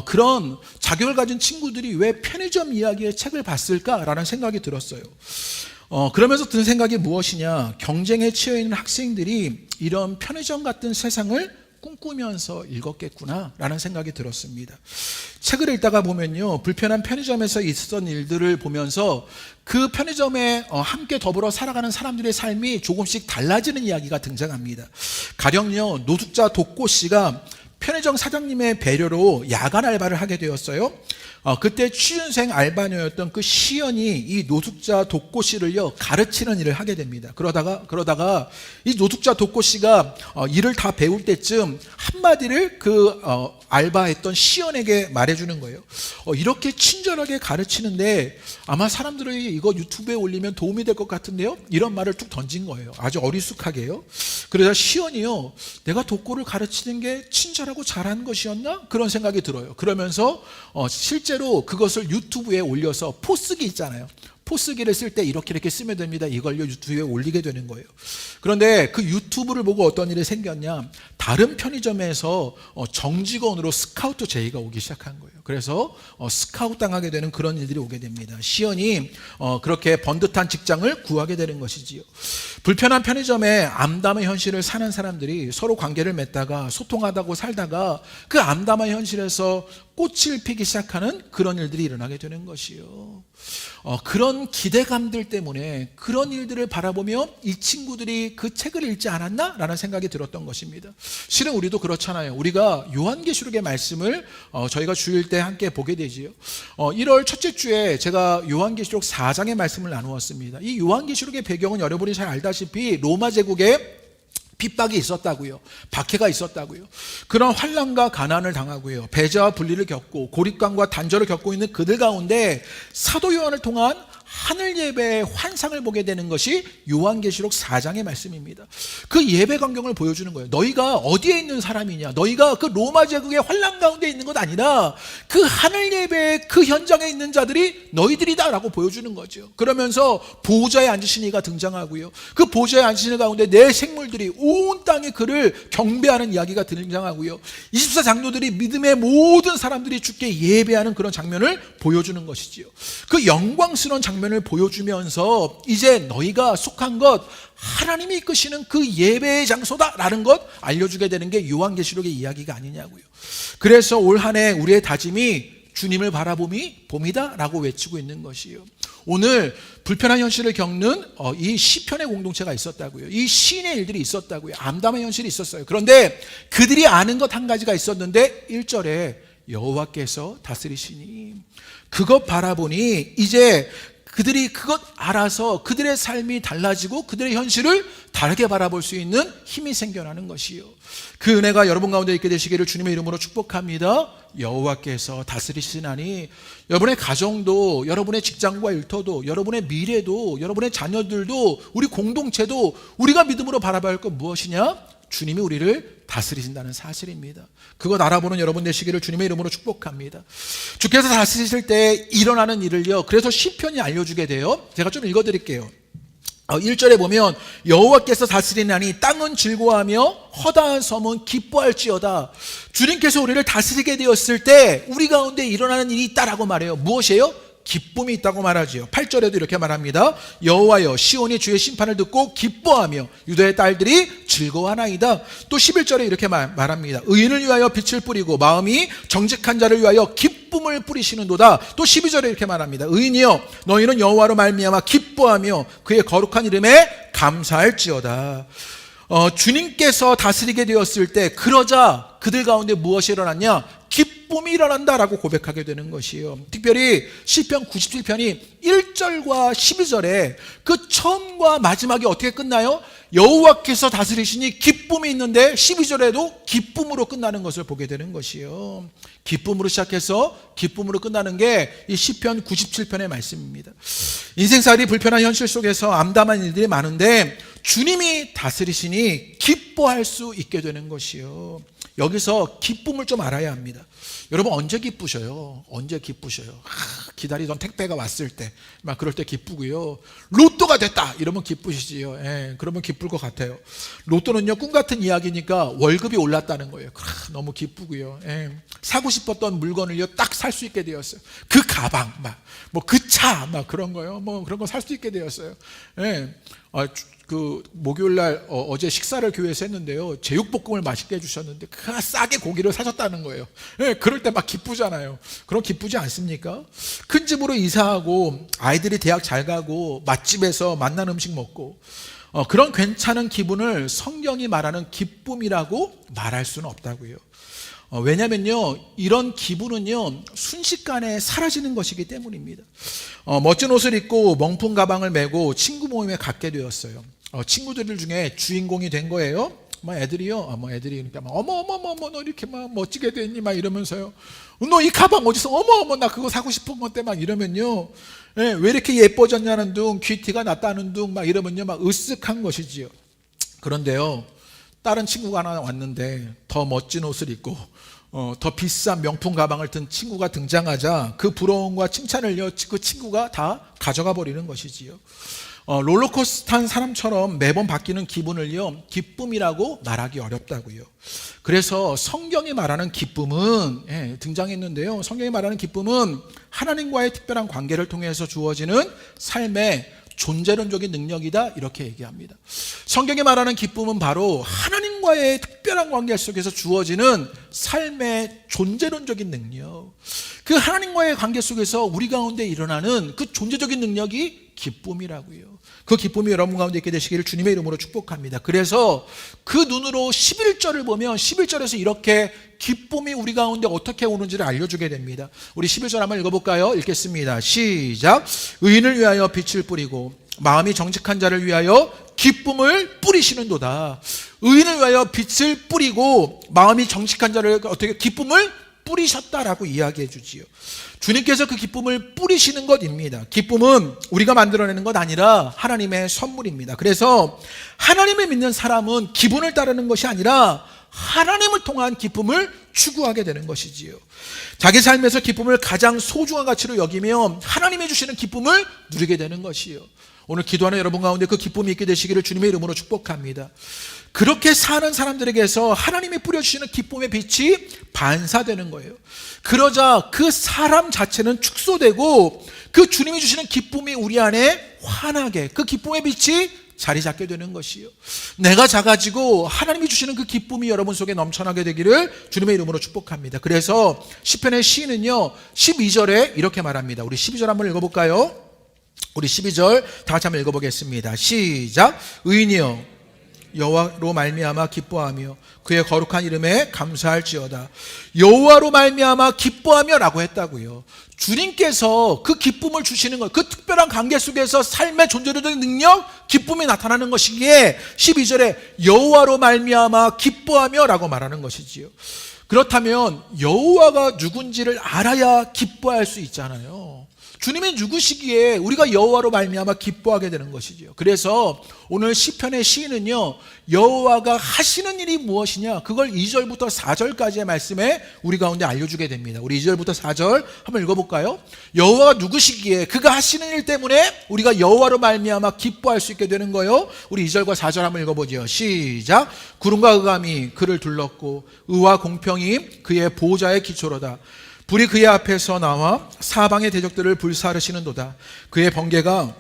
그런 자격을 가진 친구들이 왜 편의점 이야기의 책을 봤을까라는 생각이 들었어요. 그러면서 든 생각이 무엇이냐, 경쟁에 치여있는 학생들이 이런 편의점 같은 세상을 꿈꾸면서 읽었겠구나 라는 생각이 들었습니다. 책을 읽다가 보면요, 불편한 편의점에서 있었던 일들을 보면서 그 편의점에 함께 더불어 살아가는 사람들의 삶이 조금씩 달라지는 이야기가 등장합니다. 가령요, 노숙자 독고 씨가 편의점 사장님의 배려로 야간 알바를 하게 되었어요. 그때 취준생 알바녀였던 그 시연이 이 노숙자 독고 씨를요, 가르치는 일을 하게 됩니다. 그러다가 이 노숙자 독고 씨가 일을 다 배울 때쯤 한마디를 그 알바했던 시연에게 말해주는 거예요. 이렇게 친절하게 가르치는데 아마 사람들이 이거 유튜브에 올리면 도움이 될 것 같은데요? 이런 말을 툭 던진 거예요. 아주 어리숙하게요. 그래서 시연이요, 내가 독고를 가르치는 게 친절하고 잘한 것이었나? 그런 생각이 들어요. 그러면서 실제로 그것을 유튜브에 올려서 포스기 있잖아요. 포스기를 쓸 때 이렇게 쓰면 됩니다. 이걸요 유튜브에 올리게 되는 거예요. 그런데 그 유튜브를 보고 어떤 일이 생겼냐, 다른 편의점에서 정직원으로 스카우트 제의가 오기 시작한 거예요. 그래서 스카우트 당하게 되는 그런 일들이 오게 됩니다. 시연이 그렇게 번듯한 직장을 구하게 되는 것이지요. 불편한 편의점에 암담한 현실을 사는 사람들이 서로 관계를 맺다가 소통하다고 살다가 그 암담한 현실에서 꽃을 피기 시작하는 그런 일들이 일어나게 되는 것이요. 그런 기대감들 때문에 그런 일들을 바라보며 이 친구들이 그 책을 읽지 않았나? 라는 생각이 들었던 것입니다. 실은 우리도 그렇잖아요. 우리가 요한계시록의 말씀을 저희가 주일 때 함께 보게 되지요. 1월 첫째 주에 제가 요한계시록 4장의 말씀을 나누었습니다. 이 요한계시록의 배경은 여러분이 잘 알다시피 로마 제국의 핍박이 있었다고요. 박해가 있었다고요. 그런 환난과 가난을 당하고요. 배제와 분리를 겪고 고립감과 단절을 겪고 있는 그들 가운데 사도 요한을 통한 하늘 예배의 환상을 보게 되는 것이 요한계시록 4장의 말씀입니다. 그 예배 광경을 보여주는 거예요. 너희가 어디에 있는 사람이냐? 너희가 그 로마 제국의 환난 가운데 있는 것 아니라 그 하늘 예배의 그 현장에 있는 자들이 너희들이다 라고 보여주는 거죠. 그러면서 보좌에 앉으신 이가 등장하고요. 그 보좌에 앉으신 이 가운데 내 생물들이 온 땅에 그를 경배하는 이야기가 등장하고요. 24장로들이 믿음의 모든 사람들이 주께 예배하는 그런 장면을 보여주는 것이지요. 그 영광스러운 장면을 보여주면서 이제 너희가 속한 것 하나님이 이끄시는 그 예배의 장소다라는 것 알려주게 되는 게 요한계시록의 이야기가 아니냐고요. 그래서 올 한 해 우리의 다짐이 주님을 바라봄이 봄이다 라고 외치고 있는 것이요. 오늘 불편한 현실을 겪는 이 시편의 공동체가 있었다고요. 이 시인의 일들이 있었다고요. 암담한 현실이 있었어요. 그런데 그들이 아는 것 한 가지가 있었는데 1절에 여호와께서 다스리시니 그것 바라보니 이제 그들이 그것 알아서 그들의 삶이 달라지고 그들의 현실을 다르게 바라볼 수 있는 힘이 생겨나는 것이요. 그 은혜가 여러분 가운데 있게 되시기를 주님의 이름으로 축복합니다. 여호와께서 다스리시나니 여러분의 가정도 여러분의 직장과 일터도 여러분의 미래도 여러분의 자녀들도 우리 공동체도 우리가 믿음으로 바라봐야 할 것 무엇이냐? 주님이 우리를 다스리신다는 사실입니다. 그것 알아보는 여러분 되시기를 주님의 이름으로 축복합니다. 주께서 다스리실 때 일어나는 일을요, 그래서 시편이 알려주게 돼요. 제가 좀 읽어드릴게요. 1절에 보면 여호와께서 다스리나니 땅은 즐거워하며 허다한 섬은 기뻐할지어다. 주님께서 우리를 다스리게 되었을 때 우리 가운데 일어나는 일이 있다라고 말해요. 무엇이에요? 기쁨이 있다고 말하지요. 8절에도 이렇게 말합니다. 여호와여 시온이 주의 심판을 듣고 기뻐하며 유다의 딸들이 즐거워하나이다. 또 11절에 이렇게 말합니다. 의인을 위하여 빛을 뿌리고 마음이 정직한 자를 위하여 기쁨을 뿌리시는도다. 또 12절에 이렇게 말합니다. 의인이여 너희는 여호와로 말미암아 기뻐하며 그의 거룩한 이름에 감사할지어다. 주님께서 다스리게 되었을 때 그러자 그들 가운데 무엇이 일어났냐? 기쁨이 일어난다라고 고백하게 되는 것이에요. 특별히 시편 97편이 1절과 12절에 그 처음과 마지막이 어떻게 끝나요? 여호와께서 다스리시니 기쁨이 있는데 12절에도 기쁨으로 끝나는 것을 보게 되는 것이에요. 기쁨으로 시작해서 기쁨으로 끝나는 게 이 시편 97편의 말씀입니다. 인생살이 불편한 현실 속에서 암담한 일들이 많은데 주님이 다스리시니 기뻐할 수 있게 되는 것이요. 여기서 기쁨을 좀 알아야 합니다. 여러분 언제 기쁘셔요? 언제 기쁘셔요? 기다리던 택배가 왔을 때 막 그럴 때 기쁘고요. 로또가 됐다 이러면 기쁘시지요. 그러면 기쁠 것 같아요. 로또는요 꿈 같은 이야기니까 월급이 올랐다는 거예요. 너무 기쁘고요. 사고 싶었던 물건을요 딱 살 수 있게 되었어요. 그 가방 뭐 그 차 막 그런 거요. 뭐 그런 거 살 수 있게 되었어요. 그 목요일날 어제 식사를 교회에서 했는데요, 제육볶음을 맛있게 해주셨는데 그 싸게 고기를 사셨다는 거예요. 그럴 때 막 기쁘잖아요. 그럼 기쁘지 않습니까? 큰 집으로 이사하고 아이들이 대학 잘 가고 맛집에서 맛난 음식 먹고 그런 괜찮은 기분을 성경이 말하는 기쁨이라고 말할 수는 없다고요. 왜냐면요 이런 기분은요 순식간에 사라지는 것이기 때문입니다. 멋진 옷을 입고 명품 가방을 메고 친구 모임에 갖게 되었어요. 친구들 중에 주인공이 된 거예요. 애들이요, 애들이 그러니까 어머 너 이렇게 막 멋지게 됐니 막 이러면서요. 너 이 가방 어디서? 어머 나 그거 사고 싶은 건데 막 이러면요. 왜 이렇게 예뻐졌냐는 둥, 귀티가 났다는 둥 막 이러면요 막 으쓱한 것이지요. 그런데요 다른 친구가 하나 왔는데 더 멋진 옷을 입고 더 비싼 명품 가방을 든 친구가 등장하자 그 부러움과 칭찬을요 그 친구가 다 가져가 버리는 것이지요. 롤러코스터 탄 사람처럼 매번 바뀌는 기분을요 기쁨이라고 말하기 어렵다고요. 그래서 성경이 말하는 기쁨은 등장했는데요, 성경이 말하는 기쁨은 하나님과의 특별한 관계를 통해서 주어지는 삶의 존재론적인 능력이다 이렇게 얘기합니다. 성경이 말하는 기쁨은 바로 하나님과 하나님과의 특별한 관계 속에서 주어지는 삶의 존재론적인 능력, 그 하나님과의 관계 속에서 우리 가운데 일어나는 그 존재적인 능력이 기쁨이라고요. 그 기쁨이 여러분 가운데 있게 되시기를 주님의 이름으로 축복합니다. 그래서 그 눈으로 11절을 보면 11절에서 이렇게 기쁨이 우리 가운데 어떻게 오는지를 알려주게 됩니다. 우리 11절 한번 읽어볼까요? 읽겠습니다. 시작. 의인을 위하여 빛을 뿌리고 마음이 정직한 자를 위하여 기쁨을 뿌리시는도다. 의인을 위하여 빛을 뿌리고 마음이 정직한 자를 어떻게 기쁨을 뿌리셨다라고 이야기해 주지요. 주님께서 그 기쁨을 뿌리시는 것입니다. 기쁨은 우리가 만들어내는 것 아니라 하나님의 선물입니다. 그래서 하나님을 믿는 사람은 기분을 따르는 것이 아니라 하나님을 통한 기쁨을 추구하게 되는 것이지요. 자기 삶에서 기쁨을 가장 소중한 가치로 여기며 하나님이 주시는 기쁨을 누리게 되는 것이요. 오늘 기도하는 여러분 가운데 그 기쁨이 있게 되시기를 주님의 이름으로 축복합니다. 그렇게 사는 사람들에게서 하나님이 뿌려주시는 기쁨의 빛이 반사되는 거예요. 그러자 그 사람 자체는 축소되고 그 주님이 주시는 기쁨이 우리 안에 환하게 그 기쁨의 빛이 자리 잡게 되는 것이요. 내가 작아지고 하나님이 주시는 그 기쁨이 여러분 속에 넘쳐나게 되기를 주님의 이름으로 축복합니다. 그래서 시편의 시인은요 12절에 이렇게 말합니다. 우리 12절 한번 읽어볼까요? 우리 12절 다 같이 한번 읽어보겠습니다. 시작. 의인이여 여호와로 말미암아 기뻐하며 그의 거룩한 이름에 감사할지어다. 여호와로 말미암아 기뻐하며 라고 했다고요. 주님께서 그 기쁨을 주시는 것, 그 특별한 관계 속에서 삶의 존재적인 능력, 기쁨이 나타나는 것이기에 12절에 여호와로 말미암아 기뻐하며 라고 말하는 것이지요. 그렇다면 여호와가 누군지를 알아야 기뻐할 수 있잖아요. 주님이 누구시기에 우리가 여호와로 말미암아 기뻐하게 되는 것이죠. 그래서 오늘 시편의 시인은요 여호와가 하시는 일이 무엇이냐 그걸 2절부터 4절까지의 말씀에 우리 가운데 알려주게 됩니다. 우리 2절부터 4절 한번 읽어볼까요? 여호와가 누구시기에 그가 하시는 일 때문에 우리가 여호와로 말미암아 기뻐할 수 있게 되는 거예요. 우리 2절과 4절 한번 읽어보죠. 시작. 구름과 흑암이 그를 둘렀고 의와 공평이 그의 보좌의 기초로다. 불이 그의 앞에서 나와 사방의 대적들을 불사르시는도다. 그의 번개가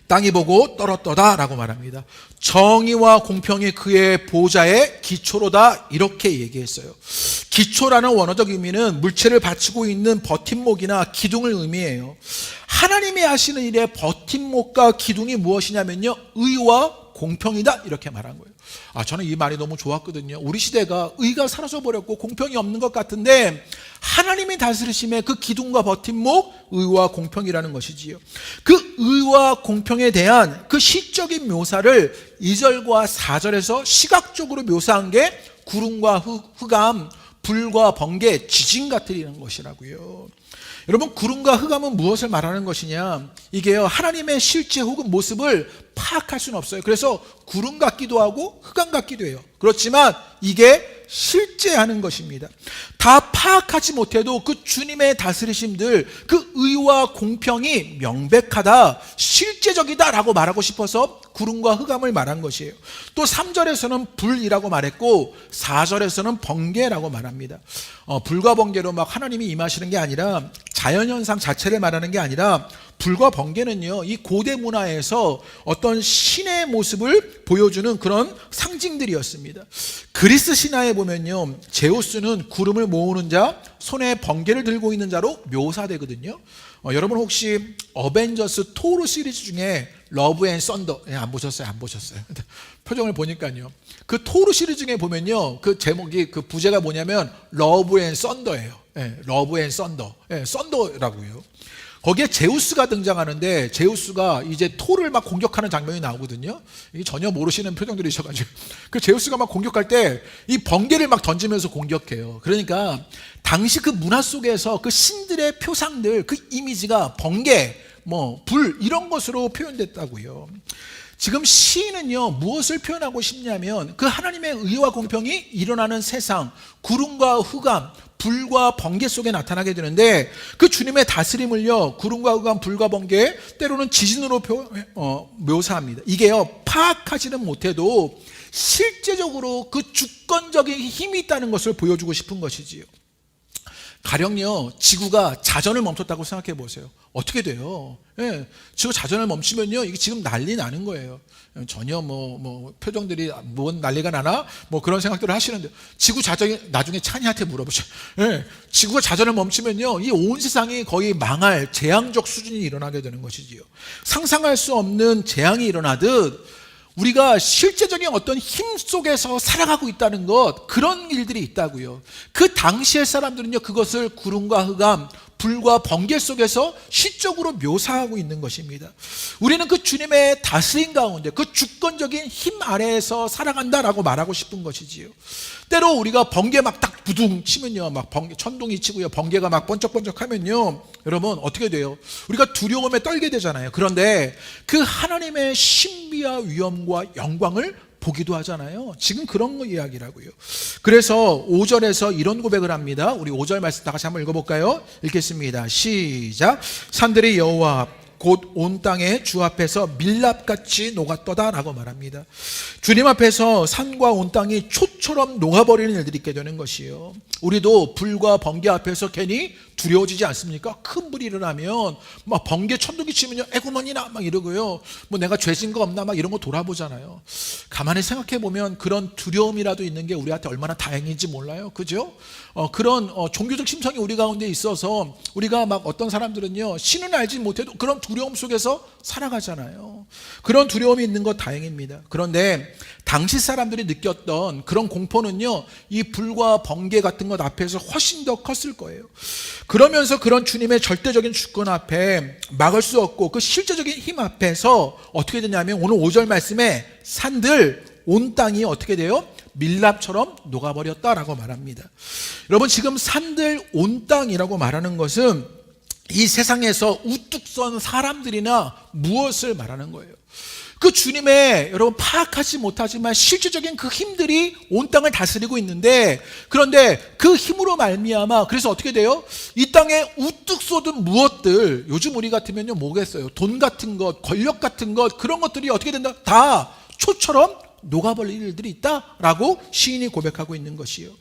땅이 보고 떨었도다 라고 말합니다. 정의와 공평이 그의 보좌의 기초로다 이렇게 얘기했어요. 기초라는 원어적 의미는 물체를 받치고 있는 버팀목이나 기둥을 의미해요. 하나님이 하시는 일의 버팀목과 기둥이 무엇이냐면요 의와 공평이다 이렇게 말한 거예요. 저는 이 말이 너무 좋았거든요. 우리 시대가 의가 사라져버렸고 공평이 없는 것 같은데 하나님이 다스리심의 그 기둥과 버팀목 의와 공평이라는 것이지요. 그 의와 공평에 대한 그 시적인 묘사를 2절과 4절에서 시각적으로 묘사한 게 구름과 흑암, 불과 번개, 지진 같으리는 것이라고요. 여러분 구름과 흑암은 무엇을 말하는 것이냐 이게요 하나님의 실체 혹은 모습을 파악할 수는 없어요. 그래서 구름 같기도 하고 흑암 같기도 해요. 그렇지만 이게 실제하는 것입니다. 다 파악하지 못해도 그 주님의 다스리심들 그 의와 공평이 명백하다 실제적이다 라고 말하고 싶어서 구름과 흑암을 말한 것이에요. 또 3절에서는 불이라고 말했고 4절에서는 번개라고 말합니다. 불과 번개로 막 하나님이 임하시는 게 아니라 자연현상 자체를 말하는 게 아니라 불과 번개는요 이 고대 문화에서 어떤 신의 모습을 보여주는 그런 상징들이었습니다. 그리스 신화에 보면요 제우스는 구름을 모으는 자 손에 번개를 들고 있는 자로 묘사되거든요. 여러분 혹시 어벤져스 토르 시리즈 중에 러브 앤 썬더 안 보셨어요? 안 보셨어요? 표정을 보니까요 그 토르 시리즈 중에 보면요 그 제목이 그 부제가 뭐냐면 러브 앤 썬더예요. 러브 앤 썬더 썬더라고요. 거기에 제우스가 등장하는데 제우스가 이제 토를 막 공격하는 장면이 나오거든요. 이게 전혀 모르시는 표정들이셔가지고 그 제우스가 막 공격할 때 이 번개를 막 던지면서 공격해요. 그러니까 당시 그 문화 속에서 그 신들의 표상들 그 이미지가 번개, 불 이런 것으로 표현됐다고요. 지금 시인은요 무엇을 표현하고 싶냐면 그 하나님의 의와 공평이 일어나는 세상 구름과 흑암 불과 번개 속에 나타나게 되는데 그 주님의 다스림을요 구름과 흑암 불과 번개 때로는 지진으로 묘사합니다. 이게요 파악하지는 못해도 실제적으로 그 주권적인 힘이 있다는 것을 보여주고 싶은 것이지요. 가령요, 지구가 자전을 멈췄다고 생각해 보세요. 어떻게 돼요? 예, 지구 자전을 멈추면요, 이게 지금 난리 나는 거예요. 전혀 표정들이 뭔 난리가 나나? 그런 생각들을 하시는데, 지구 자전이 나중에 찬이한테 물어보죠. 예, 지구가 자전을 멈추면요, 이 온 세상이 거의 망할 재앙적 수준이 일어나게 되는 것이지요. 상상할 수 없는 재앙이 일어나듯, 우리가 실제적인 어떤 힘 속에서 살아가고 있다는 것, 그런 일들이 있다고요. 그 당시의 사람들은요, 그것을 구름과 흑암, 불과 번개 속에서 시적으로 묘사하고 있는 것입니다. 우리는 그 주님의 다스림 가운데, 그 주권적인 힘 아래에서 살아간다라고 말하고 싶은 것이지요. 때로 우리가 번개 막 딱 부둥 치면요, 막 번개, 천둥이 치고요, 번개가 막 번쩍번쩍 하면요, 여러분 어떻게 돼요? 우리가 두려움에 떨게 되잖아요. 그런데 그 하나님의 신비와 위엄과 영광을 보기도 하잖아요. 지금 그런 거 이야기라고요. 그래서 5절에서 이런 고백을 합니다. 우리 5절 말씀 다 같이 한번 읽어볼까요? 읽겠습니다. 시작. 산들이 여호와 앞 곧 온 땅에 주 앞에서 밀랍같이 녹았도다 라고 말합니다. 주님 앞에서 산과 온 땅이 초처럼 녹아버리는 일들이 있게 되는 것이에요. 우리도 불과 번개 앞에서 괜히 두려워지지 않습니까? 큰 불이 일어나면 막 번개 천둥이 치면요, 에구머니나 막 이러고요, 내가 죄진 거 없나 막 이런 거 돌아보잖아요. 가만히 생각해 보면 그런 두려움이라도 있는 게 우리한테 얼마나 다행인지 몰라요, 그죠? 그런 종교적 심성이 우리 가운데 있어서 우리가 막 어떤 사람들은요, 신은 알지 못해도 그런 두려움 속에서 살아가잖아요. 그런 두려움이 있는 것 다행입니다. 그런데 당시 사람들이 느꼈던 그런 공포는요, 이 불과 번개 같은 것 앞에서 훨씬 더 컸을 거예요. 그러면서 그런 주님의 절대적인 주권 앞에 막을 수 없고 그 실제적인 힘 앞에서 어떻게 되냐면, 오늘 5절 말씀에 산들 온 땅이 어떻게 돼요? 밀랍처럼 녹아버렸다라고 말합니다. 여러분, 지금 산들 온 땅이라고 말하는 것은 이 세상에서 우뚝 선 사람들이나 무엇을 말하는 거예요. 그 주님의, 여러분 파악하지 못하지만 실질적인 그 힘들이 온 땅을 다스리고 있는데, 그런데 그 힘으로 말미암아 그래서 어떻게 돼요? 이 땅에 우뚝 솟은 무엇들, 요즘 우리 같으면요 뭐겠어요? 돈 같은 것, 권력 같은 것, 그런 것들이 어떻게 된다? 다 초처럼 녹아버릴 일들이 있다라고 시인이 고백하고 있는 것이에요.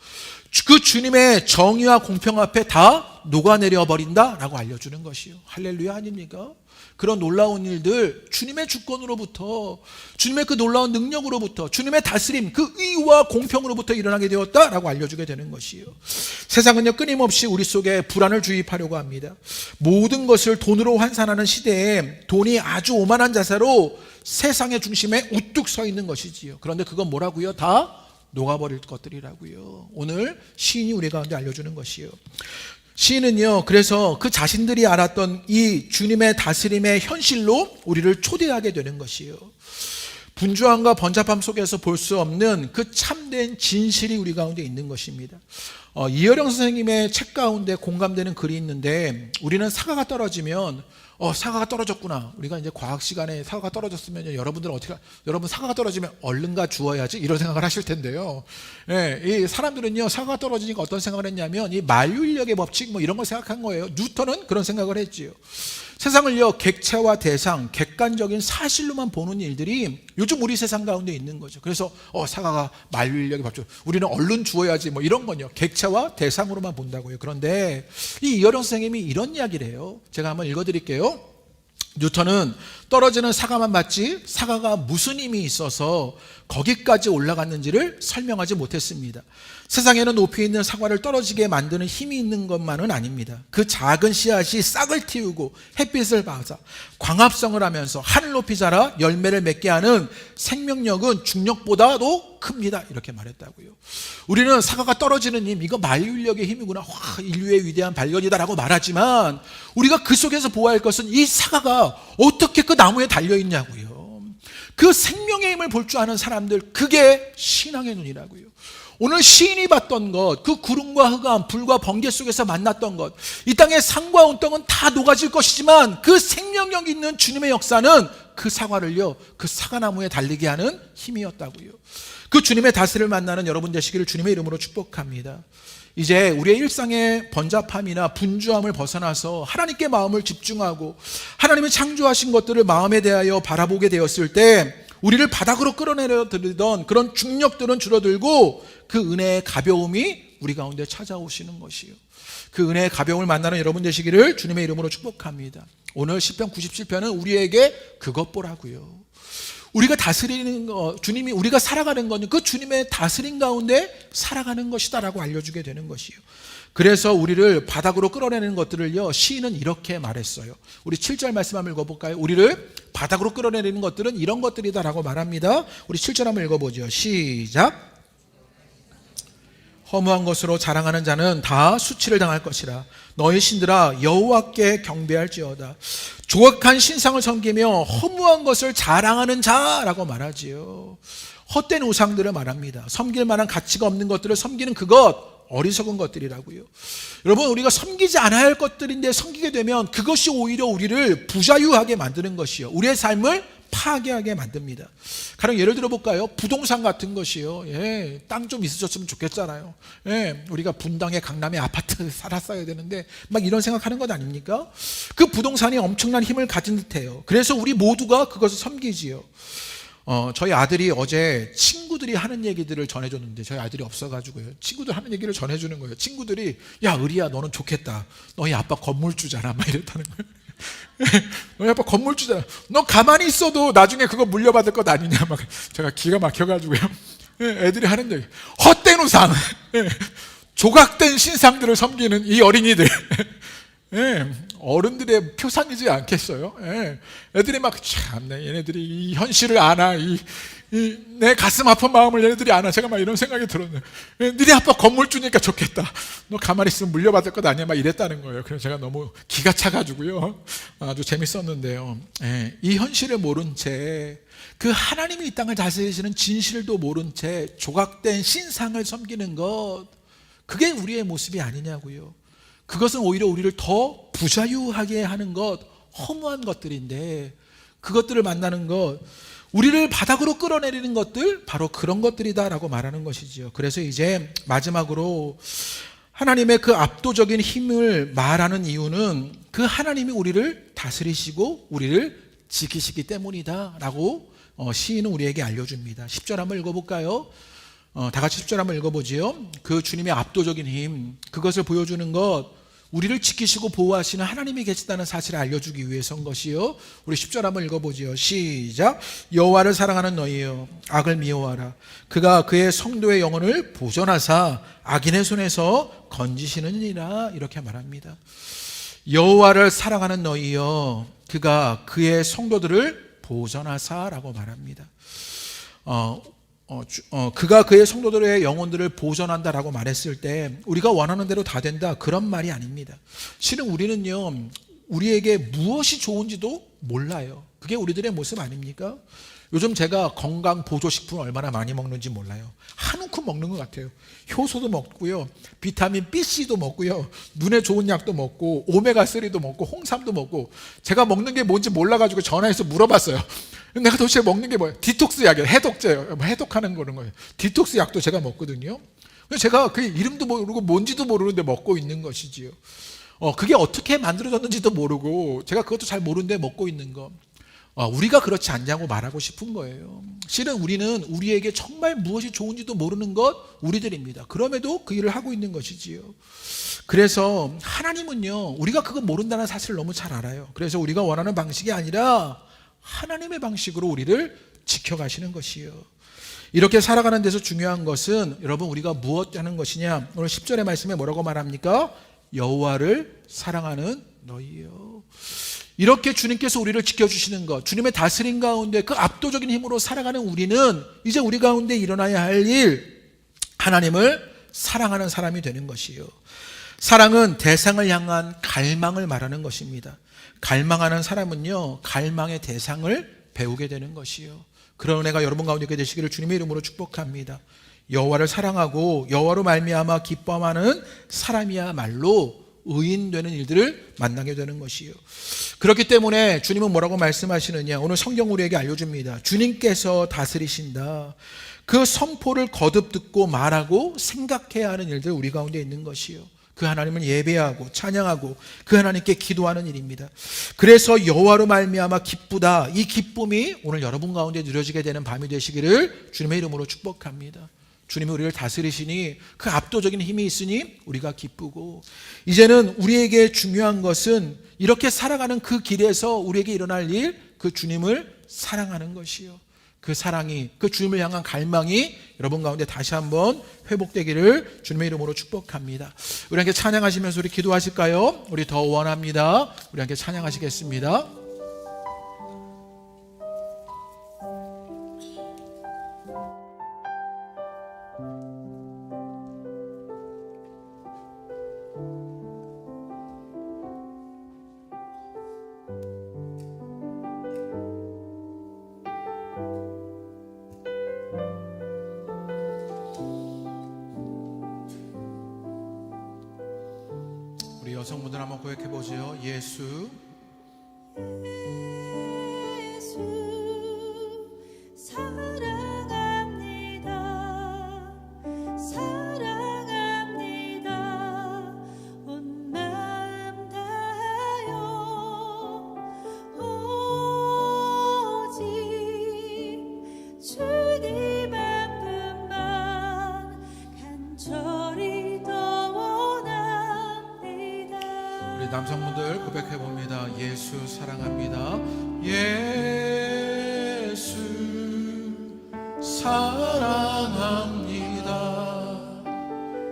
그 주님의 정의와 공평 앞에 다 녹아내려 버린다라고 알려주는 것이요. 할렐루야 아닙니까? 그런 놀라운 일들, 주님의 주권으로부터, 주님의 그 놀라운 능력으로부터, 주님의 다스림, 그 의와 공평으로부터 일어나게 되었다라고 알려주게 되는 것이요. 세상은요, 끊임없이 우리 속에 불안을 주입하려고 합니다. 모든 것을 돈으로 환산하는 시대에 돈이 아주 오만한 자세로 세상의 중심에 우뚝 서 있는 것이지요. 그런데 그건 뭐라고요? 다 녹아버릴 것들이라고요. 오늘 시인이 우리 가운데 알려주는 것이요. 시인은요, 그래서 그 자신들이 알았던 이 주님의 다스림의 현실로 우리를 초대하게 되는 것이요. 분주함과 번잡함 속에서 볼 수 없는 그 참된 진실이 우리 가운데 있는 것입니다. 이어령 선생님의 책 가운데 공감되는 글이 있는데, 우리는 사과가 떨어지면 사과가 떨어졌구나. 우리가 이제 과학 시간에 사과가 떨어졌으면 여러분들은 여러분 사과가 떨어지면 얼른가 주워야지 이런 생각을 하실 텐데요. 예, 이 사람들은요, 사과가 떨어지니까 어떤 생각을 했냐면 이 만류인력의 법칙 이런 걸 생각한 거예요. 뉴턴은 그런 생각을 했지요. 세상을요, 객체와 대상, 객관적인 사실로만 보는 일들이 요즘 우리 세상 가운데 있는 거죠. 그래서 사과가 만류인력의 법칙, 우리는 얼른 주워야지 이런 건요, 객체와 대상으로만 본다고요. 그런데 이 이어령 선생님이 이런 이야기를 해요. 제가 한번 읽어드릴게요. 뉴턴은 떨어지는 사과만 봤지 사과가 무슨 힘이 있어서 거기까지 올라갔는지를 설명하지 못했습니다. 세상에는 높이 있는 사과를 떨어지게 만드는 힘이 있는 것만은 아닙니다. 그 작은 씨앗이 싹을 틔우고 햇빛을 받아 광합성을 하면서 하늘 높이 자라 열매를 맺게 하는 생명력은 중력보다도 큽니다. 이렇게 말했다고요. 우리는 사과가 떨어지는 힘, 이거 만류인력의 힘이구나, 인류의 위대한 발견이다라고 말하지만, 우리가 그 속에서 보아야 할 것은 이 사과가 어떻게 그 나무에 달려있냐고요. 그 생명의 힘을 볼 줄 아는 사람들, 그게 신앙의 눈이라고요. 오늘 시인이 봤던 것, 그 구름과 흑암, 불과 번개 속에서 만났던 것, 이 땅의 산과 온 땅은 다 녹아질 것이지만 그 생명력 있는 주님의 역사는 그 사과를요, 그 사과나무에 달리게 하는 힘이었다고요. 그 주님의 다스림을 만나는 여러분 되시기를 주님의 이름으로 축복합니다. 이제 우리의 일상의 번잡함이나 분주함을 벗어나서 하나님께 마음을 집중하고 하나님이 창조하신 것들을 마음에 대하여 바라보게 되었을 때, 우리를 바닥으로 끌어내려 들이던 그런 중력들은 줄어들고 그 은혜의 가벼움이 우리 가운데 찾아오시는 것이요. 그 은혜의 가벼움을 만나는 여러분 되시기를 주님의 이름으로 축복합니다. 오늘 시편 97편은 우리에게 그것 보라고요. 우리가 다스리는 거, 주님이 우리가 살아가는 거는 그 주님의 다스림 가운데 살아가는 것이다라고 알려주게 되는 것이요. 그래서 우리를 바닥으로 끌어내는 것들을요, 시인은 이렇게 말했어요. 우리 7절 말씀 한번 읽어볼까요? 우리를 바닥으로 끌어내리는 것들은 이런 것들이다라고 말합니다. 우리 7절 한번 읽어보죠. 시작. 허무한 것으로 자랑하는 자는 다 수치를 당할 것이라. 너희 신들아 여호와께 경배할지어다. 조각한 신상을 섬기며 허무한 것을 자랑하는 자라고 말하지요. 헛된 우상들을 말합니다. 섬길 만한 가치가 없는 것들을 섬기는 그것, 어리석은 것들이라고요. 여러분, 우리가 섬기지 않아야 할 것들인데 섬기게 되면 그것이 오히려 우리를 부자유하게 만드는 것이요, 우리의 삶을 파괴하게 만듭니다. 가령 예를 들어 볼까요? 부동산 같은 것이요. 땅 좀 있으셨으면 좋겠잖아요. 우리가 분당에 강남에 아파트 살았어야 되는데 막 이런 생각하는 것 아닙니까? 그 부동산이 엄청난 힘을 가진 듯해요. 그래서 우리 모두가 그것을 섬기지요. 저희 아들이 어제 친구들이 하는 얘기들을 전해줬는데, 저희 아들이 없어가지고요, 친구들 하는 얘기를 전해주는 거예요. 친구들이 야 의리야 너는 좋겠다, 너희 아빠 건물주잖아 막 이랬다는 거예요. 너희 아빠 건물주잖아, 너 가만히 있어도 나중에 그거 물려받을 것 아니냐 막. 제가 기가 막혀가지고요, 애들이 하는 얘기, 헛된 우상, 조각된 신상들을 섬기는 이 어린이들, 어른들의 표상이지 않겠어요? 애들이 막 참네, 얘네들이 이 현실을 아나, 내 가슴 아픈 마음을 얘네들이 아나. 제가 막 이런 생각이 들었네. 너네 아빠 건물주니까 좋겠다, 너 가만히 있으면 물려받을 것 아니야 막 이랬다는 거예요. 그래서 제가 너무 기가 차가지고요, 아주 재밌었는데요. 이 현실을 모른 채, 그 하나님이 이 땅을 다스리시는 진실도 모른 채 조각된 신상을 섬기는 것, 그게 우리의 모습이 아니냐고요. 그것은 오히려 우리를 더 부자유하게 하는 것, 허무한 것들인데, 그것들을 만나는 것, 우리를 바닥으로 끌어내리는 것들, 바로 그런 것들이다라고 말하는 것이지요. 그래서 이제 마지막으로 하나님의 그 압도적인 힘을 말하는 이유는 그 하나님이 우리를 다스리시고 우리를 지키시기 때문이다라고 시인은 우리에게 알려줍니다. 10절 한번 읽어볼까요? 다 같이 10절 한번 읽어보지요. 그 주님의 압도적인 힘, 그것을 보여주는 것, 우리를 지키시고 보호하시는 하나님이 계시다는 사실을 알려주기 위해서인 것이요. 우리 10절 한번 읽어보지요. 시작. 여호와를 사랑하는 너희여, 악을 미워하라. 그가 그의 성도의 영혼을 보존하사 악인의 손에서 건지시느니라. 이렇게 말합니다. 여호와를 사랑하는 너희여, 그가 그의 성도들을 보존하사라고 말합니다. 그가 그의 성도들의 영혼들을 보존한다라고 말했을 때 우리가 원하는 대로 다 된다, 그런 말이 아닙니다. 실은 우리는요, 우리에게 무엇이 좋은지도 몰라요. 그게 우리들의 모습 아닙니까? 요즘 제가 건강 보조식품을 얼마나 많이 먹는지 몰라요. 한 움큼 먹는 것 같아요. 효소도 먹고요, 비타민 BC도 먹고요, 눈에 좋은 약도 먹고, 오메가3도 먹고, 홍삼도 먹고. 제가 먹는 게 뭔지 몰라가지고 전화해서 물어봤어요. 내가 도대체 먹는 게 뭐예요? 디톡스 약이에요. 해독제예요. 해독하는 그런 거예요. 디톡스 약도 제가 먹거든요. 제가 그 이름도 모르고 뭔지도 모르는데 먹고 있는 것이지요. 그게 어떻게 만들어졌는지도 모르고 제가 그것도 잘 모르는데 먹고 있는 거. 우리가 그렇지 않냐고 말하고 싶은 거예요. 실은 우리는 우리에게 정말 무엇이 좋은지도 모르는 것, 우리들입니다. 그럼에도 그 일을 하고 있는 것이지요. 그래서 하나님은요, 우리가 그거 모른다는 사실을 너무 잘 알아요. 그래서 우리가 원하는 방식이 아니라 하나님의 방식으로 우리를 지켜가시는 것이요. 이렇게 살아가는 데서 중요한 것은, 여러분, 우리가 무엇 하는 것이냐? 오늘 10절의 말씀에 뭐라고 말합니까? 여호와를 사랑하는 너희요. 이렇게 주님께서 우리를 지켜주시는 것, 주님의 다스림 가운데 그 압도적인 힘으로 살아가는 우리는 이제 우리 가운데 일어나야 할 일, 하나님을 사랑하는 사람이 되는 것이요. 사랑은 대상을 향한 갈망을 말하는 것입니다. 갈망하는 사람은요, 갈망의 대상을 배우게 되는 것이요. 그런 은혜가 여러분 가운데 있게 되시기를 주님의 이름으로 축복합니다. 여호와를 사랑하고 여호와로 말미암아 기뻐하는 사람이야말로 의인되는 일들을 만나게 되는 것이요. 그렇기 때문에 주님은 뭐라고 말씀하시느냐? 오늘 성경 우리에게 알려줍니다. 주님께서 다스리신다. 그 선포를 거듭 듣고 말하고 생각해야 하는 일들 우리 가운데 있는 것이요. 그 하나님을 예배하고 찬양하고 그 하나님께 기도하는 일입니다. 그래서 여호와로 말미암아 기쁘다. 이 기쁨이 오늘 여러분 가운데 누려지게 되는 밤이 되시기를 주님의 이름으로 축복합니다. 주님이 우리를 다스리시니 그 압도적인 힘이 있으니 우리가 기쁘고, 이제는 우리에게 중요한 것은 이렇게 살아가는 그 길에서 우리에게 일어날 일, 그 주님을 사랑하는 것이요, 그 사랑이, 그 주님을 향한 갈망이 여러분 가운데 다시 한번 회복되기를 주님의 이름으로 축복합니다. 우리 함께 찬양하시면서 우리 기도하실까요? 우리 더 원합니다. 우리 함께 찬양하시겠습니다. 우리 여성분들 한번 고백해보죠. 예수 사랑합니다. 사랑합니다. 온 마음 다하여 오직 주님 한 분만 간절히 더 원합니다. 우리 남성분들 고백해봅니다. 예수 사랑합니다. 예수 사랑합니다.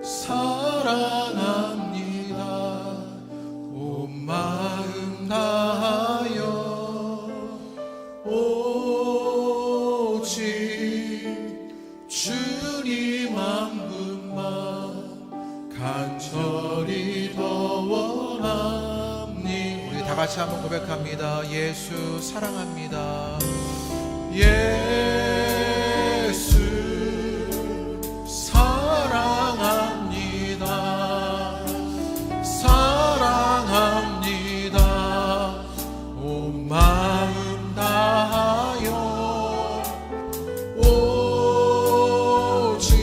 사랑합니다. 온 마음 다하여 오직 주님 한 분만 간절히 더 원합니다. 우리 다 같이 한번 고백합니다. 예수 사랑합니다. 예수 사랑합니다. 사랑합니다. 온 마음 다하여 오직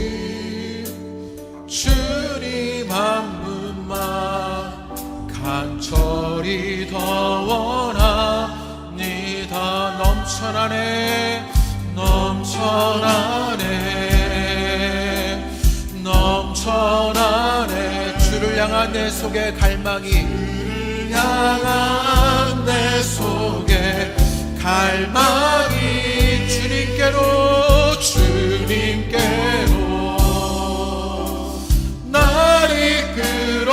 주님 한 분만 간절히 더 원합니다. 넘쳐나네 넘쳐나네 넘쳐나네. 주를 향한 내 속의 갈망이, 주를 향한 내 속의 갈망이 주님께로 주님께로 날 이끌어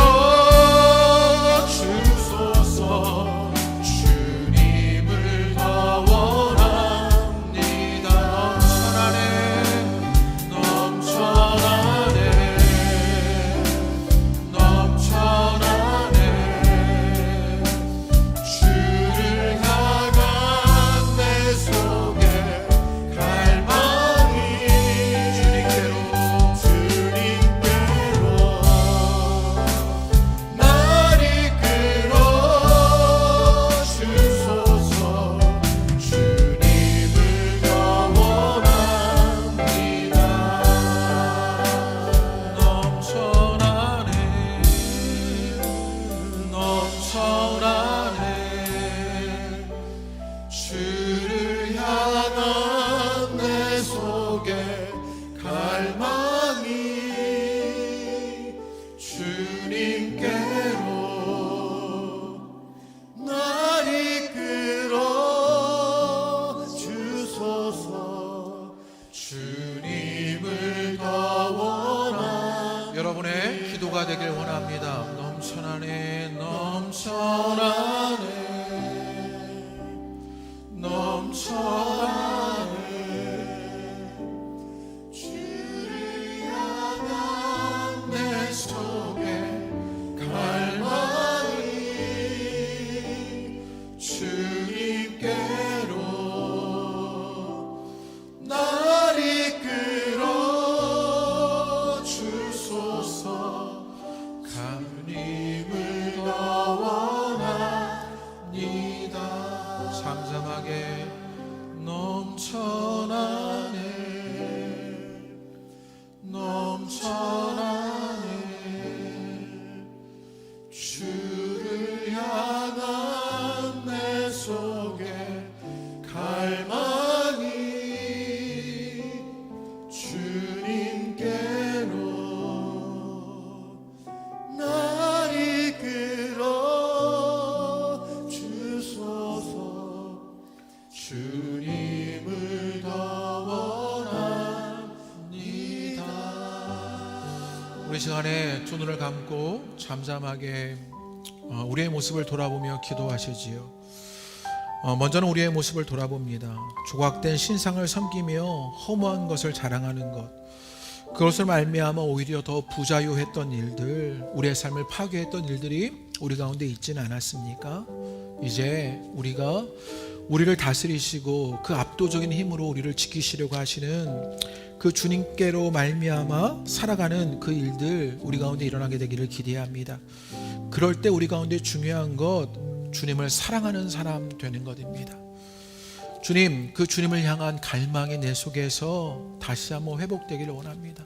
주소서. 주님을 더 원합니다. 넘쳐나네 넘쳐나네 넘쳐나네. 주를 향한 내 속에 갈망이 주님께로 날 이끌어 주소서. 주님을 더 원합니다. 넘쳐나네 넘쳐나네. 주를 향한 내 속에 갈망이 주님께로 날 이끌어 주소서. 주님을 더 원합니다. 여러분의 기도가 되길 원합니다. 넘쳐나네 넘쳐나네 넘쳐나네. 주를 향한 내 속에 갈망이 주님께로 날 이끌어 주소서. 주님을 더 원합니다. 잠잠하게 넘쳐 우리 시간에 두 눈을 감고 잠잠하게 우리의 모습을 돌아보며 기도하시지요. 먼저는 우리의 모습을 돌아봅니다. 조각된 신상을 섬기며 허무한 것을 자랑하는 것, 그것을 말미암아 오히려 더 부자유했던 일들, 우리의 삶을 파괴했던 일들이 우리 가운데 있지는 않았습니까? 이제 우리가 우리를 다스리시고 그 압도적인 힘으로 우리를 지키시려고 하시는 그 주님께로 말미암아 살아가는 그 일들 우리 가운데 일어나게 되기를 기대합니다. 그럴 때 우리 가운데 중요한 것, 주님을 사랑하는 사람 되는 것입니다. 주님, 그 주님을 향한 갈망이 내 속에서 다시 한번 회복되기를 원합니다.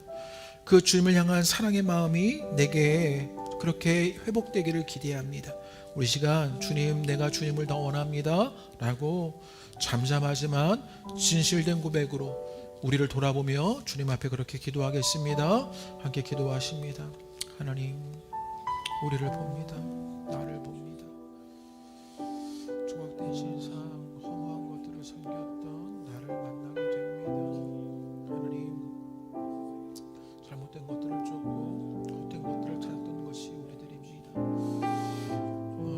그 주님을 향한 사랑의 마음이 내게 그렇게 회복되기를 기대합니다. 우리 시간 주님, 내가 주님을 더 원합니다 라고 잠잠하지만 진실된 고백으로 우리를 돌아보며 주님 앞에 그렇게 기도하겠습니다. 함께 기도하십니다. 하나님, 우리를 봅니다. 나를 봅니다. 조각된 신상, 허무한 것들을 섬겼던 나를 만나게 됩니다. 하나님, 잘못된 것들을 쫓고 헛된 것들을 찾았던 것이 우리들입니다.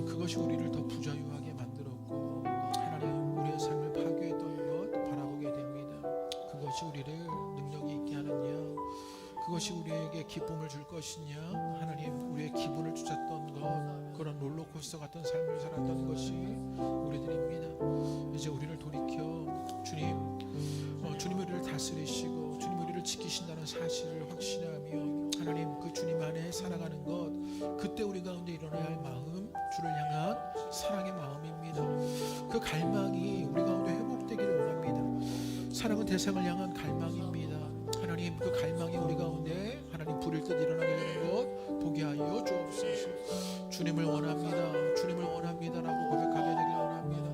그것이 우리를 더 부자유하게 만들었고, 하나님, 우리의 삶을 파괴했던 것 바라보게 됩니다. 그것이 우리를 능력이 있게 하느냐, 그것이 우리에게 기쁨을 줄 것이냐, 하나님, 우리의 기분을 주셨던 것, 그런 롤러코스터 같은 삶을 살았던 것이 우리들입니다. 이제 우리를 돌이켜 주님이 우리를 다스리시고 주님이 우리를 지키신다는 사실을 확신하며 하나님, 그 주님 안에 살아가는 것, 그때 우리 가운데 일어나야 할 마음, 주를 향한 사랑의 마음입니다. 그 갈망이 우리 가운데 회복되기를 원합니다. 사랑은 대상을 향한 갈망입니다. 하나님, 그 갈망이 우리 가운데 하나님 불일 듯 일어나게 되는 것 보게 하여 주옵소서. 주님을 원합니다. 주님을 원합니다라고 고백하게 되길 원합니다.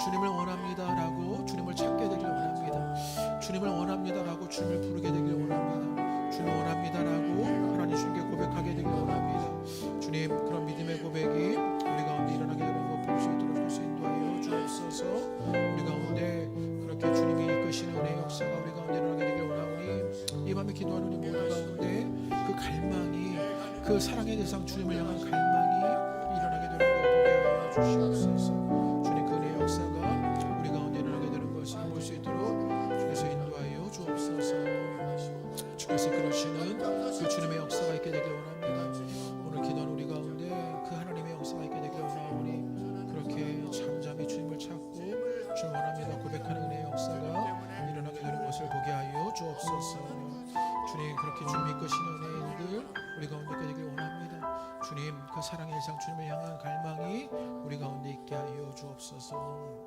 주님을 원합니다라고 주님을 찾게 되길 원합니다. 주님을 원합니다라고 주님을 부르게 되길 원합니다. 주님을 원합니다라고 하나님 주님께 고백하게 되길 원합니다. 주님, 그런 믿음의 고백이 우리 가운데 일어나게 되는 것 볼 수 있도록 주시 인도하여 주옵소서. 우리 가운데 그렇게 주님이 이끄시는 은혜의 역사가 우리 가운데 일어나게 되길 원하오니, 이 밤에 기도하는 우리 모두 가운데 그 갈망이, 그 사랑의 대상 주님을 향한 갈망이 일어나게 되는 것 보게 하여 주시옵소서. 주님, 그 은혜의 역사가 우리 가운데 일어나게 되는 것을 볼 수 있도록 주께서 인도하여 주옵소서. 주께서 이끌으시는 그 주님의 역사가 있게 되길 원합니다. 오늘 기도하는 우리 가운데 그 하나님의 역사가 있게 되길 원하오니, 그렇게 잠잠히 주님을 찾고 주님 원합니다 고백하는 은혜의 역사가 일어나게 되는 것을 보게 하여 주옵소서. 주님, 그렇게 주님이 이끄시는 은혜의 일들 우리 가운데 있게 되길 원합니다. 주님, 그 사랑의 일상 주님을 향한 갈망이 우리 가운데 있게 하여 주옵소서.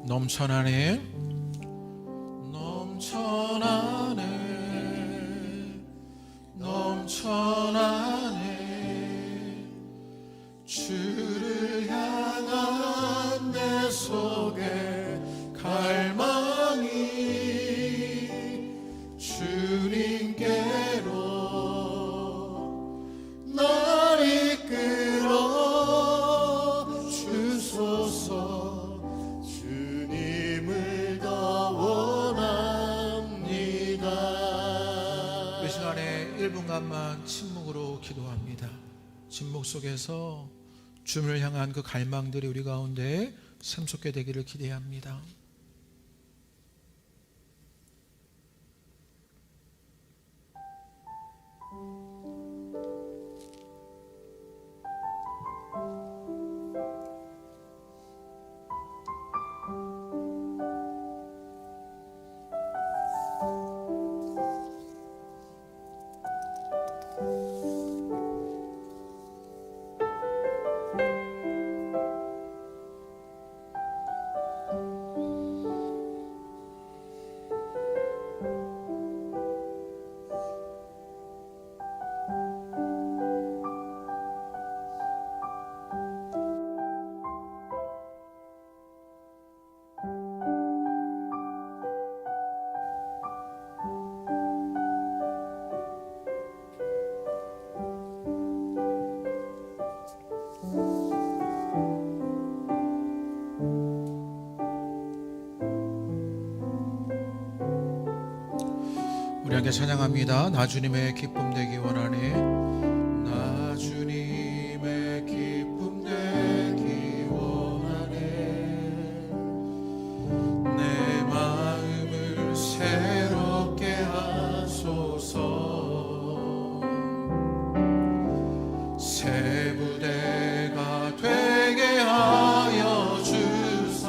넘쳐나네, 넘쳐나네, 넘쳐나네. 주를 향한 내 속에 갈망이 주님께로 날 이끌어 주소서. 주님을 더 원합니다. 이 시간에 1분간만 침묵으로 기도합니다. 침묵 속에서 주님을 향한 그 갈망들이 우리 가운데 샘솟게 되기를 기대합니다. 우리 함께 찬양합니다. 나 주님의 기쁨 되기 원하네. 나 주님의 기쁨 되기 원하네. 내 마음을 새롭게 하소서. 새 부대가 되게 하여 주사.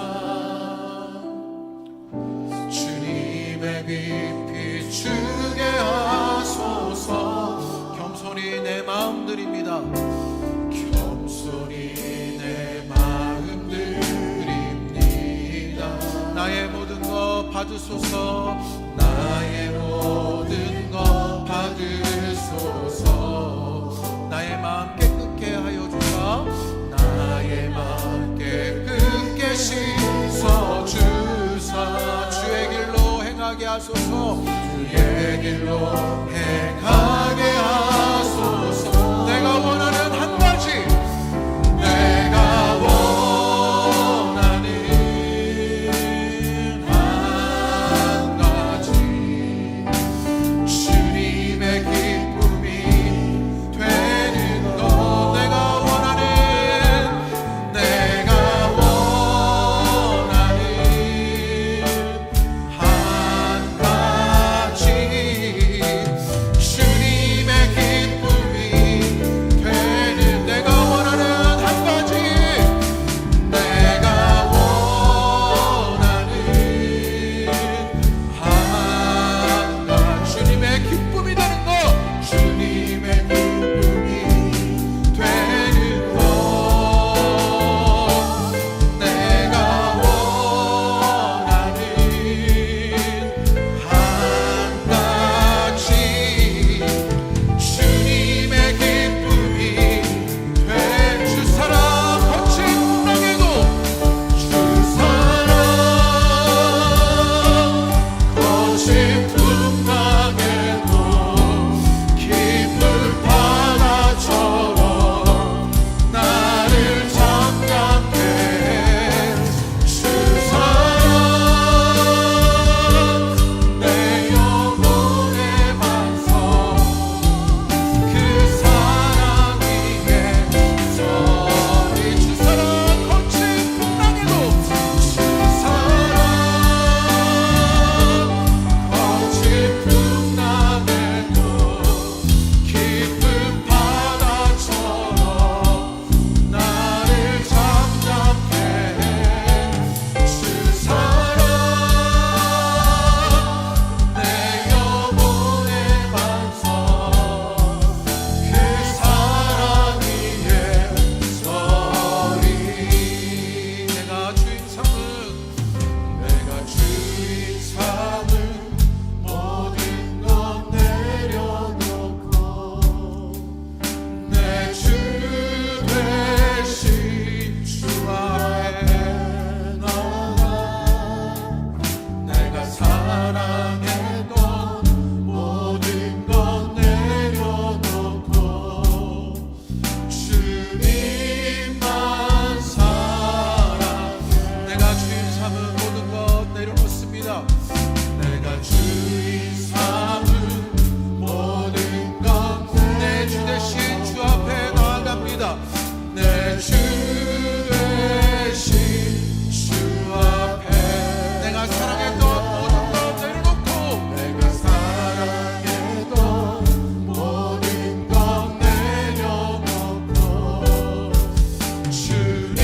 주님의 빛 비추게 하소서. 겸손히 내 마음 드립니다. 겸손히 내 마음 드립니다. 나의 모든 것 받으소서. 나의 모든 것 받으소서. 나의 마음 깨끗게 하여 주사. 나의 마음 깨끗게 씻어 주사. 주의 길로 행하게 하소서. 주의 길로 행하게 하소서. 내가 원하는 한 가지, 내가 원하는 한 가지, 주님의 기쁨이 되는 것. 내가 원하는 한 가지, 주님의 기쁨이 되는. 내가 원하는 한 가지, 내가 원하는 한 가지, 주님의 기쁨이 되는 것. 주님의 기쁨이 되는 것. 내가 원하는 한 가지, 주님의 기쁨이 되. 주사랑 거친 풍랑에도, 주사랑 거친 풍랑에도 깊은 바다처럼 나를 잠잠케 해. 주사랑 내 영혼의 반석, 그 사랑 위에 서리. 주사랑 거친 풍랑에도, 주사랑 거친 풍랑에도 깊은 바다처럼 나를 잠잠케 해. 주사랑 내 영혼의 반석, 그 사랑 위에 서리. 내가 주인 삼은 모든 것 내려놓고 내 주 되신 주 앞에 나가. 내가 사랑했던 모든 것 내려놓고 주님만 사랑해. 내가 주인 삼은 모든 것 내려놓습니다. 내가 주인 삼은 모든 것 내 주 대신 주 앞에 나아갑니다. 내 주 대신 주 앞에 내가 사랑했던 모든 것 내려놓고, 내가 사랑했던 모든 것 내려놓고 주님.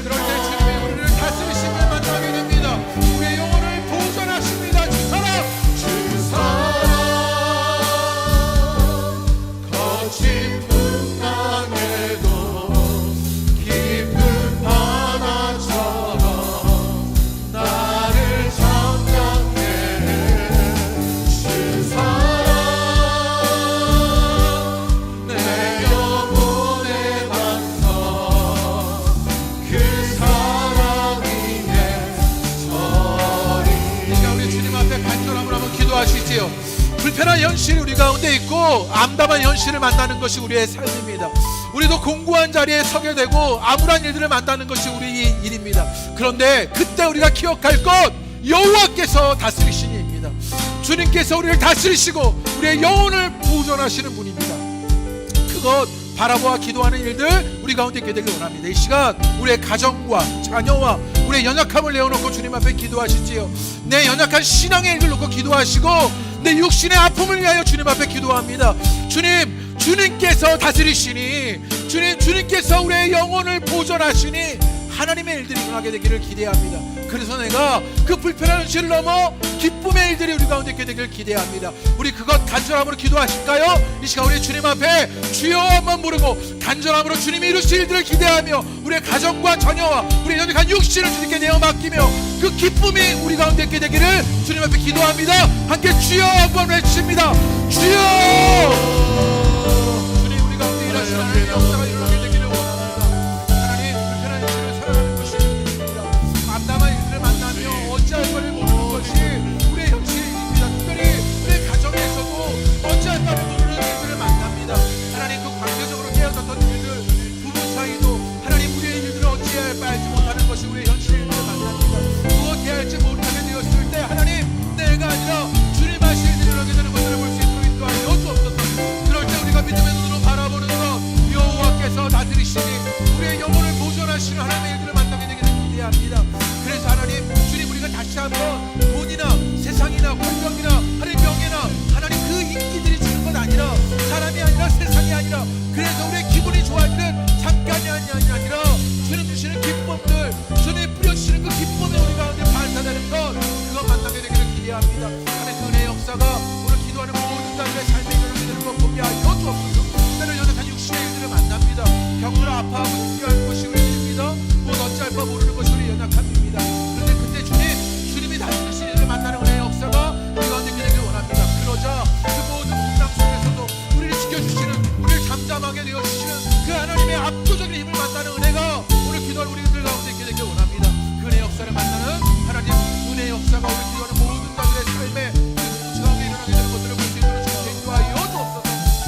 그럴 때 주님이 우리를 다스리심을 만나게 됩니다. 우리의 영혼을 보존하십니다. 주사랑, 주사랑 거친 풍랑에도 깊은 바다처럼 나를 잠잠케 해. 주사랑 내 영혼의 반석, 그 사랑 위에 서리. 이제 우리 주님 앞에 간절함을 한번 기도하시지요. 불편한 현실이 우리 가운데 있고 암담한 현실을 만나는 것이 우리의 삶입니다. 우리도 공고한 자리에 서게 되고 암울한 일들을 만나는 것이 우리의 일입니다. 그런데 그때 우리가 기억할 것, 여호와께서 다스리시니입니다. 기대합니다. 주님께서 우리를 다스리시고 우리의 영혼을 보존하시는 분입니다. 그것 바라보아 기도하는 일들 우리 가운데 있게 되길 원합니다. 이 시간 우리의 가정과 자녀와 우리의 연약함을 내어놓고 주님 앞에 기도하시지요. 내 연약한 신앙의 일을 놓고 기도하시고 내 육신의 아픔을 위하여 주님 앞에 기도합니다. 주님께서 다스리시니 주님께서 우리의 영혼을 보존하시니 하나님의 일들이 일어나게 되기를 기대합니다. 그래서 내가 그 불편한 현실을 넘어 기쁨의 일들이 우리 가운데 있게 되기를 기대합니다. 우리 그것 간절함으로 기도하실까요? 이 시간 우리 주님 앞에 주여 한번 부르고 간절함으로 주님이 이루실 일들을 기대하며 우리의 가정과 자녀와 우리의 연약한 육신을 주님께 내어 맡기며 그 기쁨이 우리 가운데 있게 되기를 주님 앞에 기도합니다. 함께 주여 한번 외칩니다. 주여! 주님 우리 가운데 일하시는 하나님의 역사가 일어나게 되기를 원합니다. 하나님 불편한 현실을 살아가는 것이 일입니다. 암담한 일들을 만나며 어찌할 바를 모르는 것이 우리의 현실입니다. 특별히 우리의 가정에서도 어찌할 바를 모르는 일들을 만납니다. 하나님 그 관계적으로 깨어졌던 일들, 부부 사이도 하나님 우리의 일들을 어찌해야 알지 못하는 것이 우리의 현실을 만납니다. 무엇 해야 할지 못하게 되었을 때 하나님 내가 아니라 주님 하실 일이 일어나게 되는 것들을 볼 수 있도록 인도하여 주옵소서. 그럴 때 우리가 믿음의 눈으로 바라보는 것 여호와께서 다스리시니 우리의 영혼을 보존하시는 하나님의 일들을 만나게 되기를 기대합니다. 그래서 하나님 주님 우리가 다시 한번 돈이나 세상이나 권력이나 하나님 명예나 하나님 그 인기들이 주는 것 아니라 사람이 아니라 세상이 아니라 그래서 우리의 기분이 좋아지는 잠깐이 아니라 주님 주시는 기쁨들 주님 뿌려주시는 그 기쁨이 우리 가운데 발산되는 것 그것 만나게 되기를 기대합니다. 하나님 그 은혜의 역사가 오늘 기도하는 모든 자들의 삶에 일어나게 되는 것 보게 하여 주옵소서. 때를 연약한 육신의 일들을 만납니다. 병으로 아파하고 죽게하는 것이 우리 일입니다. 무엇 어찌할 바 모르는 것이 우리 연약함입니다. 그런데 그때 주님이 다스리신 일을 만나는 은혜의 역사가 우리 가운데 되기를 원합니다. 그러자 그 모든 풍랑 속에서도 우리를 지켜주시는 우리를 잠잠하게 되어주시는 그 하나님의 압도적인 힘을 만나는 은혜가 오늘 기도하는 우리들 가운데 있게 되기를 원합니다. 그 은혜의 역사를 만나는 하나님 은혜의 역사가 오늘 기도하는 모든 자들의 삶에 그 가운데 일어나게 되는 것들을 볼 수 있도록 주님 인도하여 주옵소서.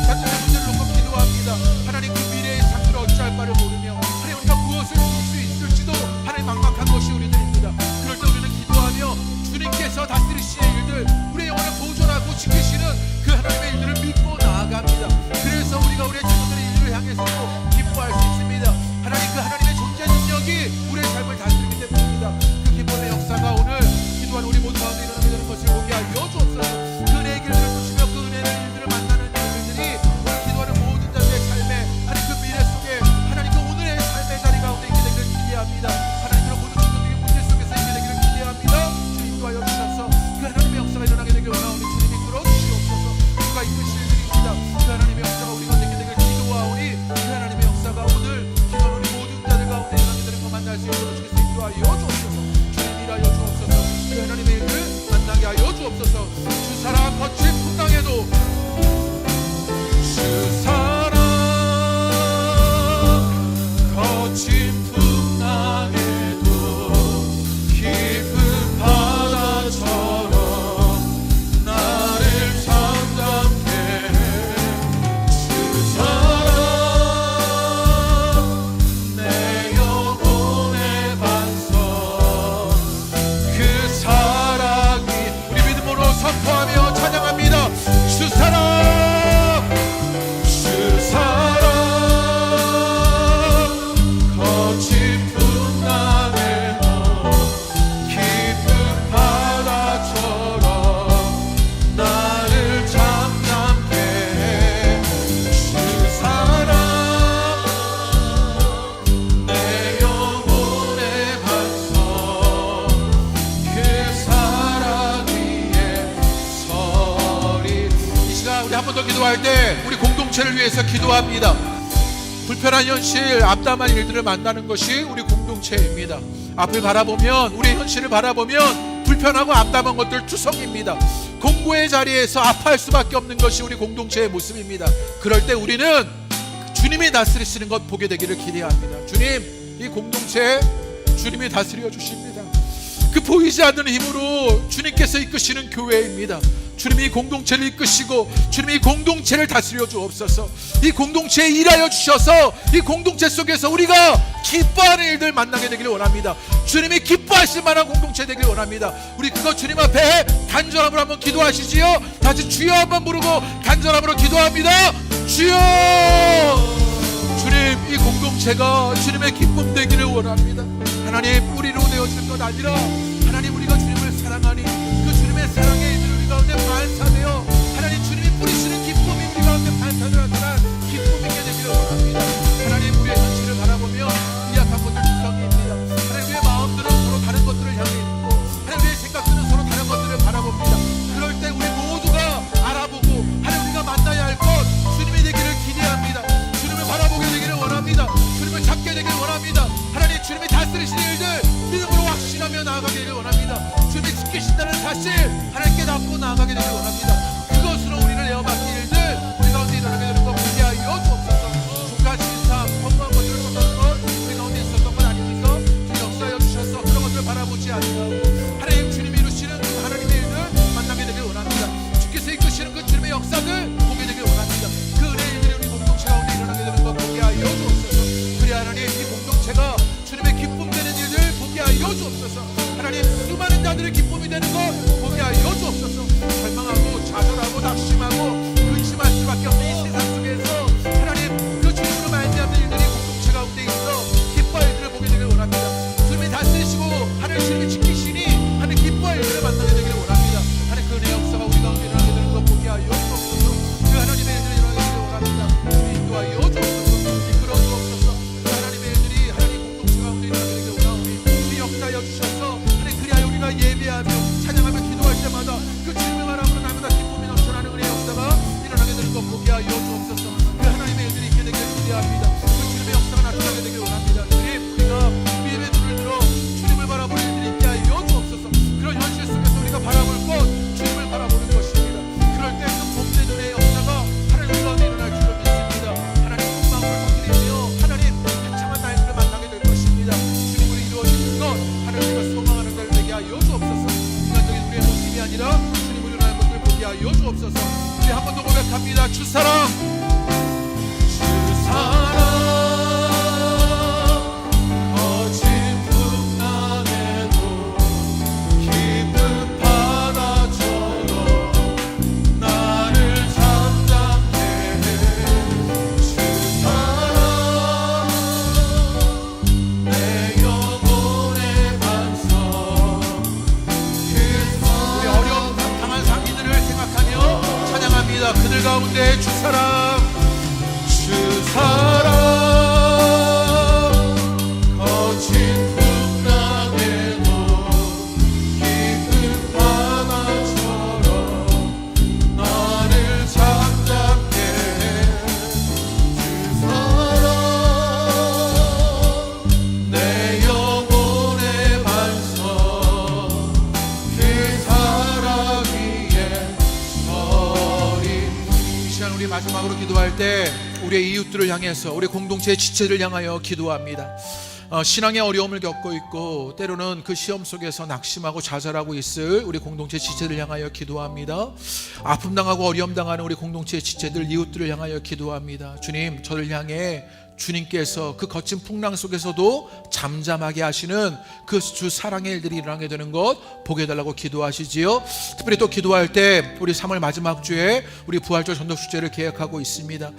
간절한 문제를 놓고 기도합니다. 하나님 그 미래의 삶을 어찌할 바를 모르며 하나님 우리가 무엇을 줄 수 있을지도 하나님 막막한 것이 우리들입니다. 그럴 때 우리는 기도하며 주님께서 다스리시는 일들 우리의 영혼을 보존하고 지키시는 그 하나님의 일들을 믿고 나아갑니다. 그래서 우리가 우리의 자녀들의 일을 향해서도 기뻐할 수 있습니다. 하나님 그 하나님의 존재 능력이 우리의 삶을 다스리기 때문입니다. 그 기쁨의 역사가 오늘 기도하는 우리 모두 가운데 일어나게 되는 것을 보게 하여 주옵소서. 그 은혜의 길을 주시며 그 은혜의 일들을 만나는 일들이 오늘 기도하는 모든 자들의 삶에 하나님 그 미래 속에 하나님 그 오늘의 삶의 자리 가운데 있게 되기를 기대합니다. 하나님으로 모든 친구들이 문제 속에서 있게 되기를 기대합니다. 주님 인도하여 주셔서 그 하나님의 역사가 일어나게 되기를 원하오니 주님 이끌어 주시옵소서. 주가 이끄신 일들입니다. 그 하나님의 역사가 우리 가운데 있게 되기를 기도하오니 그 하나님의 역사가 오늘 기도하는 우리 모든 자들 가운데 일어나게 되는 것 만날 수 있도록 주께서 인도하여 주옵소서. 주님 일하여 주옵소서. 그 하나님의 일을 만나게 하여 주옵소서. 주 사랑 거친 풍랑에도 주 사랑 거친 풍랑에도 깊은 바다처럼 나를 잠잠케 해. 주 사랑 내 영혼의 반석 그 사랑이 우리 믿음으로 선포하며 찬양합니다. 주 사랑 주 사랑 거친 풍랑에도 깊은 바다처럼 나를 잠잠케 해. 주 사랑 내 영혼의 반석 그 사랑 위에 서리. 이 시간 우리 한 번 더 기도할 때 우리 공동체를 위해서 기도합니다. 불편한 현실, 암담한 일들을 만나는 것이 우리 공동체입니다. 앞을 바라보면 우리 현실을 바라보면 불편하고 암담한 것들 투성입니다. 공고의 자리에서 아파할 수밖에 없는 것이 우리 공동체의 모습입니다. 그럴 때 우리는 주님이 다스리시는 것 보게 되기를 기대합니다. 주님 이 공동체 주님이 다스려 주십니다. 그 보이지 않는 힘으로 주님께서 이끄시는 교회입니다. 주님이 공동체를 이끄시고 주님이 공동체를 다스려 주옵소서. 이 공동체에 일하여 주셔서 이 공동체 속에서 우리가 기뻐하는 일들 만나게 되기를 원합니다. 주님이 기뻐하실 만한 공동체 되기를 원합니다. 우리 그거 주님 앞에 간절함으로 한번 기도하시지요. 다시 주여 한번 부르고 간절함으로 기도합니다. 주여, 주님, 이 공동체가 주님의 기쁨 되기를 원합니다. 하나님, 우리로 되어질 것 아니라 하나님, 우리가 주님을 사랑하니 그 주님의 사랑의 이들 우리 가운데 반사되어 하나님 주님이 뿌리시는 기쁨이 우리 가운데 반사되어 나타난 기쁨이 있게 되기를 원합니다. 하나님, 우리의 현실을 바라보며 약한 것들 구성입니다. 하나님, 우리의 마음들은 서로 다른 것들을 향해 있고 하나님, 우리의 생각들은 서로 다른 것들을 바라봅니다. 그럴 때 우리 모두가 알아보고 하나님, 우리가 만나야 할 것 주님이 되기를 기대합니다. 주님을 바라보게 되기를 원합니다. 주님을 잡게 되기를 원합니다. 하나님, 주님이 다스리시는 일들 믿음으로 확신하며 나아가게 되기를 원합니다. 주님이 지키신다는 사실 하나님 깨닫고 나아가게 되기를 원합니다. 그것으로 우리를 내어맡긴 일들 우리 가운데 일어나게 되는 것 보게 하여 주옵소서. 조카 진상 허무한 것들을 쏟아는 것 우리 가운데 있었던 건 아닙니까? 주님 역사하여 주셔서 그런 것들을 바라보지 아니하고 하나님, 주님이 이루시는 그 하나님의 일들 만나게 되기를 원합니다. 주께서 이끄시는 그 주님의 역사들 보게 되기를 원합니다. 그 은혜의 일들이 우리 공동체 가운데 일어나게 되는 것 보게 하여 주옵소서. 그래 하나님, 이 공동체가 주님의 기쁨 되는 일들 보게 하여 주옵소서. 하나님, 수많은 자들의 기쁨이 되는 것 보게 하여 주옵소서. 절망하고 좌절하고 낙심하고 근심할 수밖에 없는 이 세상 속에서 하나님, 그 주님으로 말미암는 일들이 공동체 가운데 있어 기뻐할 일들을 보게 되기를 원합니다. 주님이 다스리시고 하나님, 주님이 지키시니 하나님 기뻐할 일들을 만나게 되기를 원합니다. 하나님, 그 은혜 역사가 우리 가운데 일어나게 되는 것 보게 하여 주옵소서. 그 하나님의 일들이 일어나게 되기를 원합니다. 주님 인도하여 주옵소서. 이끌어 주옵소서. 그 하나님의 일들이 하나님 공동체 가운데 일어나게 되기를 원하오니 우리 역사하여 주셔서 하나님, 그리하여 우리가 예배하며 찬양하며 기도할 때마다 그 주님의 말함으로 날마다 기쁨이 넘쳐나는 은혜의 역사가 일어나게 되는 것 보게 하여 주옵소서. 그 하나님의 일들이 있게 되기를 기대합니다. 그 주님의 역사가 나타나게 되기를 원합니다. 주님, 우리가 믿음의 눈을 들어 주님을 바라볼 일들이 있게 하여 주옵소서. 그런 현실 속에서 우리가 바라볼 것 주님을 바라보는 것입니다. 그럴 때 그 봄된 은혜의 역사가 하나님 우리 가운데 일어날 줄로 믿습니다. 하나님, 꿈망을 터뜨리며 하나님 한참한 날들을 만나게 될 것입니다. 주님으로 이루어지는 것 하나님, 우리가 소망하는 날 되게 하여 주옵소서. 인간적인 우리의 모습이 아니라 주님으로 일어날 것을 보게 하여 주옵소서. 우리 한 번 더 고백합니다. 주 사랑, 주 사랑 거친 풍랑에도 깊은 바다처럼 나를 잠잠케 해. 주 사랑 내 영혼의 반석. 우리 어려운 당한 상기들을 생각하며 찬양합니다. 그들 가운데 주 사랑, 주 사랑 거친 풍랑에도 깊은 바다처럼 나를 잠잠케 해. 주 사랑 내 영혼의 반석. 그 사랑 위에 서리. 이 시간 우리 마지막으로 기도할 때 우리의 이웃들을 향해서 우리 공동체의 지체를 향하여 기도합니다. 신앙의 어려움을 겪고 있고 때로는 그 시험 속에서 낙심하고 좌절하고 있을 우리 공동체 지체를 향하여 기도합니다. 아픔 당하고 어려움 당하는 우리 공동체의 지체들, 이웃들을 향하여 기도합니다. 주님, 저를 향해 주님께서 그 거친 풍랑 속에서도 잠잠하게 하시는 그 주 사랑의 일들이 일어나게 되는 것 보게 해달라고 기도하시지요. 특별히 또 기도할 때 우리 3월 마지막 주에 우리 부활절 전도 축제를 계획하고 있습니다.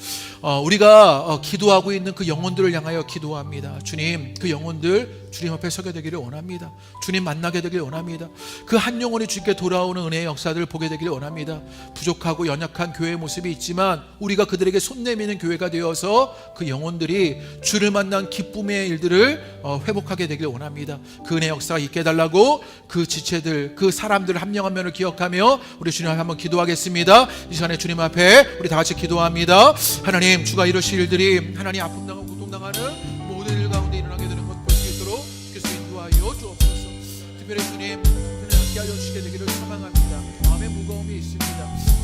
우리가 기도하고 있는 그 영혼들을 향하여 기도합니다. 주님, 그 영혼들 주님 앞에 서게 되기를 원합니다. 주님 만나게 되기를 원합니다. 그 한 영혼이 주께 돌아오는 은혜의 역사들을 보게 되기를 원합니다. 부족하고 연약한 교회의 모습이 있지만 우리가 그들에게 손 내미는 교회가 되어서 그 영혼들이 주를 만난 기쁨의 일들을 회복하게 되기를 원합니다. 그 은혜의 역사가 있게 해달라고 그 지체들, 그 사람들 한 명 한 명을 기억하며 우리 주님 앞에 한번 기도하겠습니다. 이 시간에 주님 앞에 우리 다 같이 기도합니다. 하나님, 주가 이루실 일들이 하나님 아픔 당하고 고통 당하는 모든 일 가운데 일어나게 되는 것 볼 수 있도록 주께서 인도하여 주옵소서. 특별히 주님, 함께 하여 주시게 되기를 소망합니다. 마음에 무거움이 있습니다.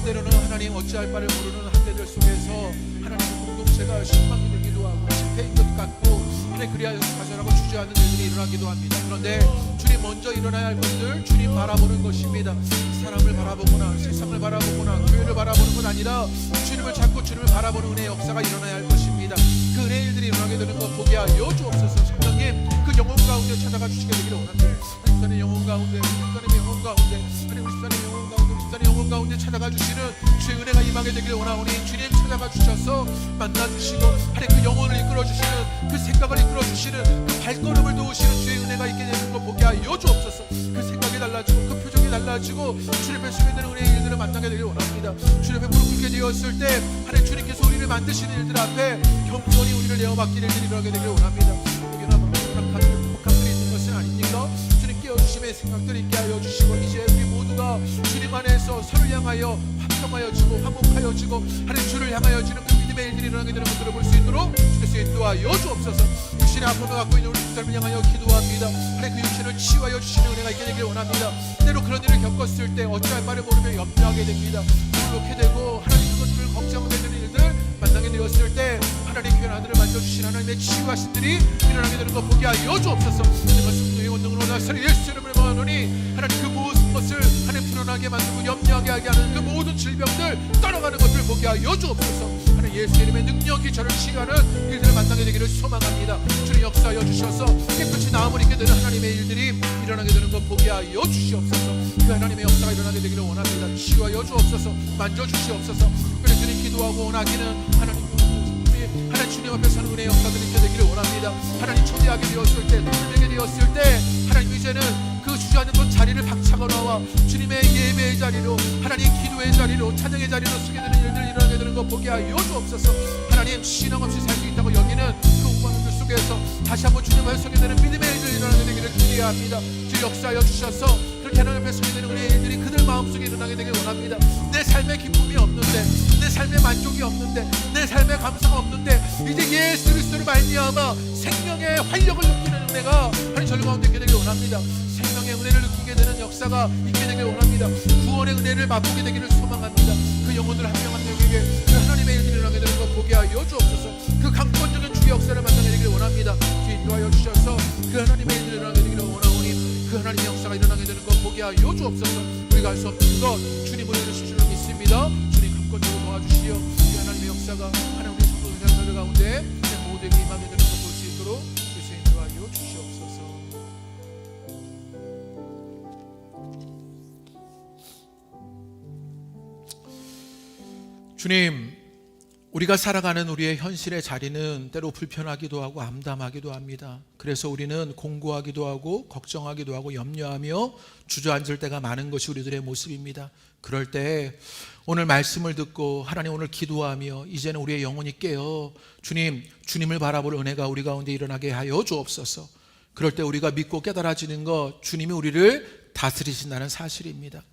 때로는 하나님 어찌할 바를 모르는 한대들 속에서 하나님 공동체가 실망이 되기도 하고 실패인 것 같고 하나님 그리하여서 좌절하고 주저하는 일들이 일어나기도 합니다. 그런데 주님 먼저 일어나야 할 것들 주님 바라보는 것입니다. 사람을 바라보거나 세상을 바라보거나 교회를 바라보는 것 아니라 주님을 찾고 주님을 바라보는 은혜의 역사가 일어나야 할 것입니다. 그 은혜의 일들이 일어나게 되는 것 보게 하여 주옵소서. 성령님 그 영혼 가운데 찾아가 주시게 되기를 원합니다. 우리 집사님 영혼 가운데, 우리 집사님 영혼 가운데, 아니 우리 집사님 영혼 가운데, 우리 집사님 영혼 가운데 찾아가 주시는 주의 은혜가 임하게 되기를 원하오니 주님 찾아가 주셔서 만나주시고 하나님 그 영혼을 이끌어 주시는 그 생각을 이끌어 주시는 그 발걸음을 도우시는 주의 은혜가 있게 되는 것 보게 하여 주옵소서. 그 생각이 달라지고 그 표정이 달라지고 주님 앞에 서게 되는 은혜의 일들을 만나게 되기를 원합니다. 주님 앞에 무릎 꿇게 되었을 때 하나님 주님께서 우리를 만드시는 일들 앞에 겸손히 우리를 내어맡기는 일들이 일어나게 되기를 원합니다. 여기나 복합들이 있는 것은 아닙니까? 주님 깨어주심의 생각들이 있게 하여 주시고 이제 우리 모두가 주님 안에서 서로를 향하여 화평하여지고 화목하여지고 하나님 주를 향하여지는 그 믿음의 일들이 일어나게 되는 것들을 볼 수 있도록 주께서 인도하여 주옵소서. 육신의 아픔을 갖고 있는 우리 집사람을 향하여 기도합니다. 하나님 그 육신을 치유하여 주시는 은혜가 있게 되기를 원합니다. 때로 그런 일을 겪었을 때 어찌할 바를 모르며 염려하게 됩니다. 불룩해 되고 하나님 그것들을 걱정하게 되는 일들 만나게 되었을 때 하나님 귀한 아들을 만져주신 하나님의 치유하신 들이 일어나게 되는 것 보게 하여 주옵소서. 내가 성도의 원능으로 나서리 예수 이름을 모아노니 하나님 그 모든 것을 하나님 불안하게 만들고 염려하게 하게 하는 그 모든 질병들 떠나가는 것을 보게 하여 주옵소서. 하나님 예수 이름의 능력이 저를 치유하는 일들을 만나게 되기를 소망합니다. 주님 역사하여 주셔서 깨끗이 나음을 입게 되는 하나님의 일들이 일어나게 되는 것 보게 하여 주시옵소서. 그 하나님의 역사가 일어나게 되기를 원합니다. 치유하여 주옵소서. 만져주시옵소서. 그래서 주님 기도하고 원하기는 하나님 주님 앞에 서는 은혜의 역사들이 있게 되기를 원합니다. 하나님 초대하게 되었을 때 도움되게 되었을 때 하나님 이제는 그 주저앉은 그 자리를 박차고 나와 주님의 예배의 자리로 하나님 기도의 자리로 찬양의 자리로 서게 되는 일들 일어나게 되는 것 보게 하여 주옵소서. 하나님 신앙 없이 살 수 있다고 여기는 그 우방들 속에서 다시 한번 주님 앞에 서게 되는 믿음의 일들 일어나게 되기를 기대합니다. 주 역사하여 주셔서 그렇게 하나님 앞에 서게 되는 은혜의 일들이 그들 마음속에 일어나게 되길 원합니다. 내 삶의 기쁨이 없는데 내 삶의 만족이 없는데 내 삶의 감사가 없는데 이제 예수 그리스도를 말미암아 생명의 활력을 느끼는 은혜가 하나님 저희 가운데 있게 되길 원합니다. 생명의 은혜를 느끼게 되는 역사가 있게 되길 원합니다. 구원의 은혜를 맛보게 되기를 소망합니다. 그 영혼들 한 명 한 명에게 그 하나님의 일들이 일어나게 되는 것 보게 하여 주옵소서. 그 강권적인 주의 역사를 만나게 되기를 원합니다. 주 인도하여 주셔서 그 하나님의 일들이 일어나게 되기를 원하오니 그 하나님의 역사가 일어나게 되는 것 보게 하여 주옵소서. 우리가 할 수 없는 것 주님 은혜를 주실 줄 믿습니다. 주님 강권적으로 도와주시어 그 하나님의 역사가 하나님 우리 성도 은혜들 가운데 모두에게 임하게 되는 것 볼 수 있도록 주님 인도하여 주시옵소서. 주님, 우리가 살아가는 우리의 현실의 자리는 때로 불편하기도 하고 암담하기도 합니다. 그래서 우리는 공고하기도 하고 걱정하기도 하고 염려하며 주저앉을 때가 많은 것이 우리들의 모습입니다. 그럴 때 오늘 말씀을 듣고 하나님 오늘 기도하며 이제는 우리의 영혼이 깨어 주님을 바라볼 은혜가 우리 가운데 일어나게 하여 주옵소서. 그럴 때 우리가 믿고 깨달아지는 것, 주님이 우리를 다스리신다는 사실입니다.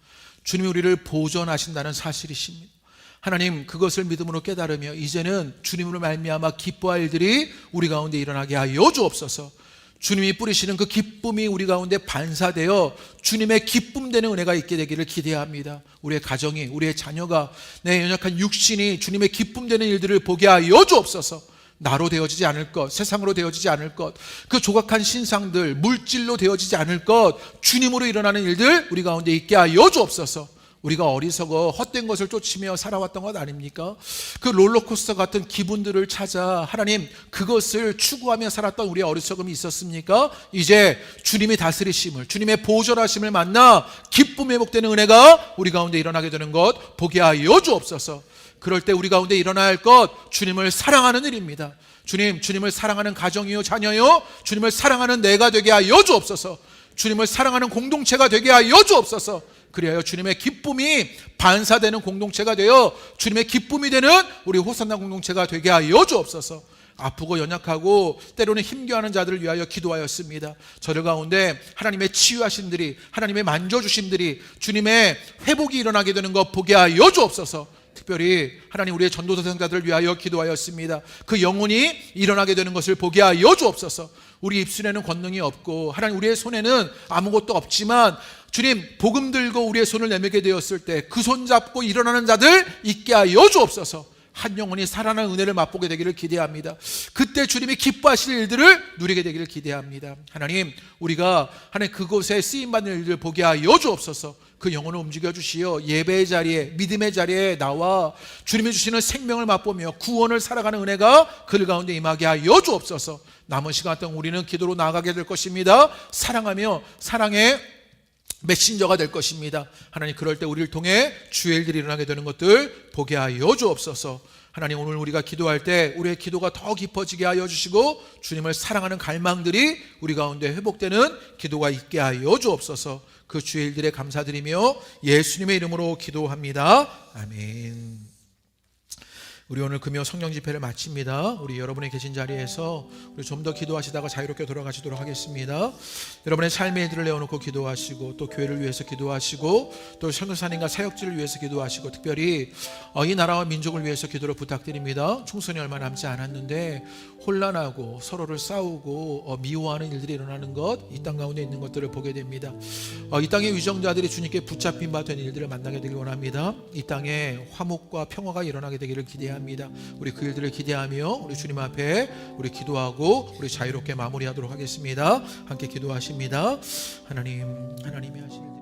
주님이 우리를 보존하신다는 사실이십니다. 하나님 그것을 믿음으로 깨달으며 이제는 주님으로 말미암아 기뻐할 일들이 우리 가운데 일어나게 하여 주옵소서. 주님이 뿌리시는 그 기쁨이 우리 가운데 반사되어 주님의 기쁨 되는 은혜가 있게 되기를 기대합니다. 우리의 가정이, 우리의 자녀가, 내 연약한 육신이 주님의 기쁨 되는 일들을 보게 하여 주옵소서. 나로 되어지지 않을 것, 세상으로 되어지지 않을 것, 그 조각한 신상들, 물질로 되어지지 않을 것, 주님으로 일어나는 일들 우리 가운데 있게 하여 주옵소서. 우리가 어리석어 헛된 것을 쫓으며 살아왔던 것 아닙니까? 그 롤러코스터 같은 기분들을 찾아 하나님 그것을 추구하며 살았던 우리의 어리석음이 있었습니까? 이제 주님이 다스리심을, 주님의 보존하심을 만나 기쁨 회복되는 은혜가 우리 가운데 일어나게 되는 것 보게 하여 주옵소서. 그럴 때 우리 가운데 일어나야 할 것, 주님을 사랑하는 일입니다. 주님을 사랑하는 가정이요 자녀요, 주님을 사랑하는 내가 되게 하여 주옵소서. 주님을 사랑하는 공동체가 되게 하여 주옵소서. 그리하여 주님의 기쁨이 반사되는 공동체가 되어 주님의 기쁨이 되는 우리 호산나 공동체가 되게 하여 주옵소서. 아프고 연약하고 때로는 힘겨워하는 자들을 위하여 기도하였습니다. 저들 가운데 하나님의 치유하심들이, 하나님의 만져주심들이, 주님의 회복이 일어나게 되는 것 보게 하여 주옵소서. 특별히 하나님 우리의 전도서 생자들을 위하여 기도하였습니다. 그 영혼이 일어나게 되는 것을 보게 하여 주옵소서. 우리 입술에는 권능이 없고 하나님 우리의 손에는 아무것도 없지만 주님 복음 들고 우리의 손을 내밀게 되었을 때 그 손 잡고 일어나는 자들 있게 하여 주옵소서. 한 영혼이 살아나는 은혜를 맛보게 되기를 기대합니다. 그때 주님이 기뻐하실 일들을 누리게 되기를 기대합니다. 하나님, 우리가 하나님 그곳에 쓰임받는 일들을 보게 하여 주옵소서. 그 영혼을 움직여 주시어 예배의 자리에, 믿음의 자리에 나와 주님이 주시는 생명을 맛보며 구원을 살아가는 은혜가 그들 가운데 임하게 하여 주옵소서. 남은 시간 동안 우리는 기도로 나아가게 될 것입니다. 사랑하며 사랑의 메신저가 될 것입니다. 하나님, 그럴 때 우리를 통해 주의 일들이 일어나게 되는 것들 보게 하여 주옵소서. 하나님, 오늘 우리가 기도할 때 우리의 기도가 더 깊어지게 하여 주시고 주님을 사랑하는 갈망들이 우리 가운데 회복되는 기도가 있게 하여 주옵소서. 그 주의 일들에 감사드리며 예수님의 이름으로 기도합니다. 아멘. 우리 오늘 금요 성령 집회를 마칩니다. 우리 여러분이 계신 자리에서 우리 좀 더 기도하시다가 자유롭게 돌아가시도록 하겠습니다. 여러분의 삶의 일들을 내어놓고 기도하시고, 또 교회를 위해서 기도하시고, 또 선교사님과 사역지를 위해서 기도하시고, 특별히 이 나라와 민족을 위해서 기도를 부탁드립니다. 총선이 얼마 남지 않았는데 혼란하고 서로를 싸우고 미워하는 일들이 일어나는 것, 이 땅 가운데 있는 것들을 보게 됩니다. 이 땅의 위정자들이 주님께 붙잡힌 바 된 일들을 만나게 되길 원합니다. 이 땅에 화목과 평화가 일어나게 되기를 기대합니다. 우리 그 일들을 기대하며 우리 주님 앞에 우리 기도하고 우리 자유롭게 마무리하도록 하겠습니다. 함께 기도하십니다. 하나님이 하실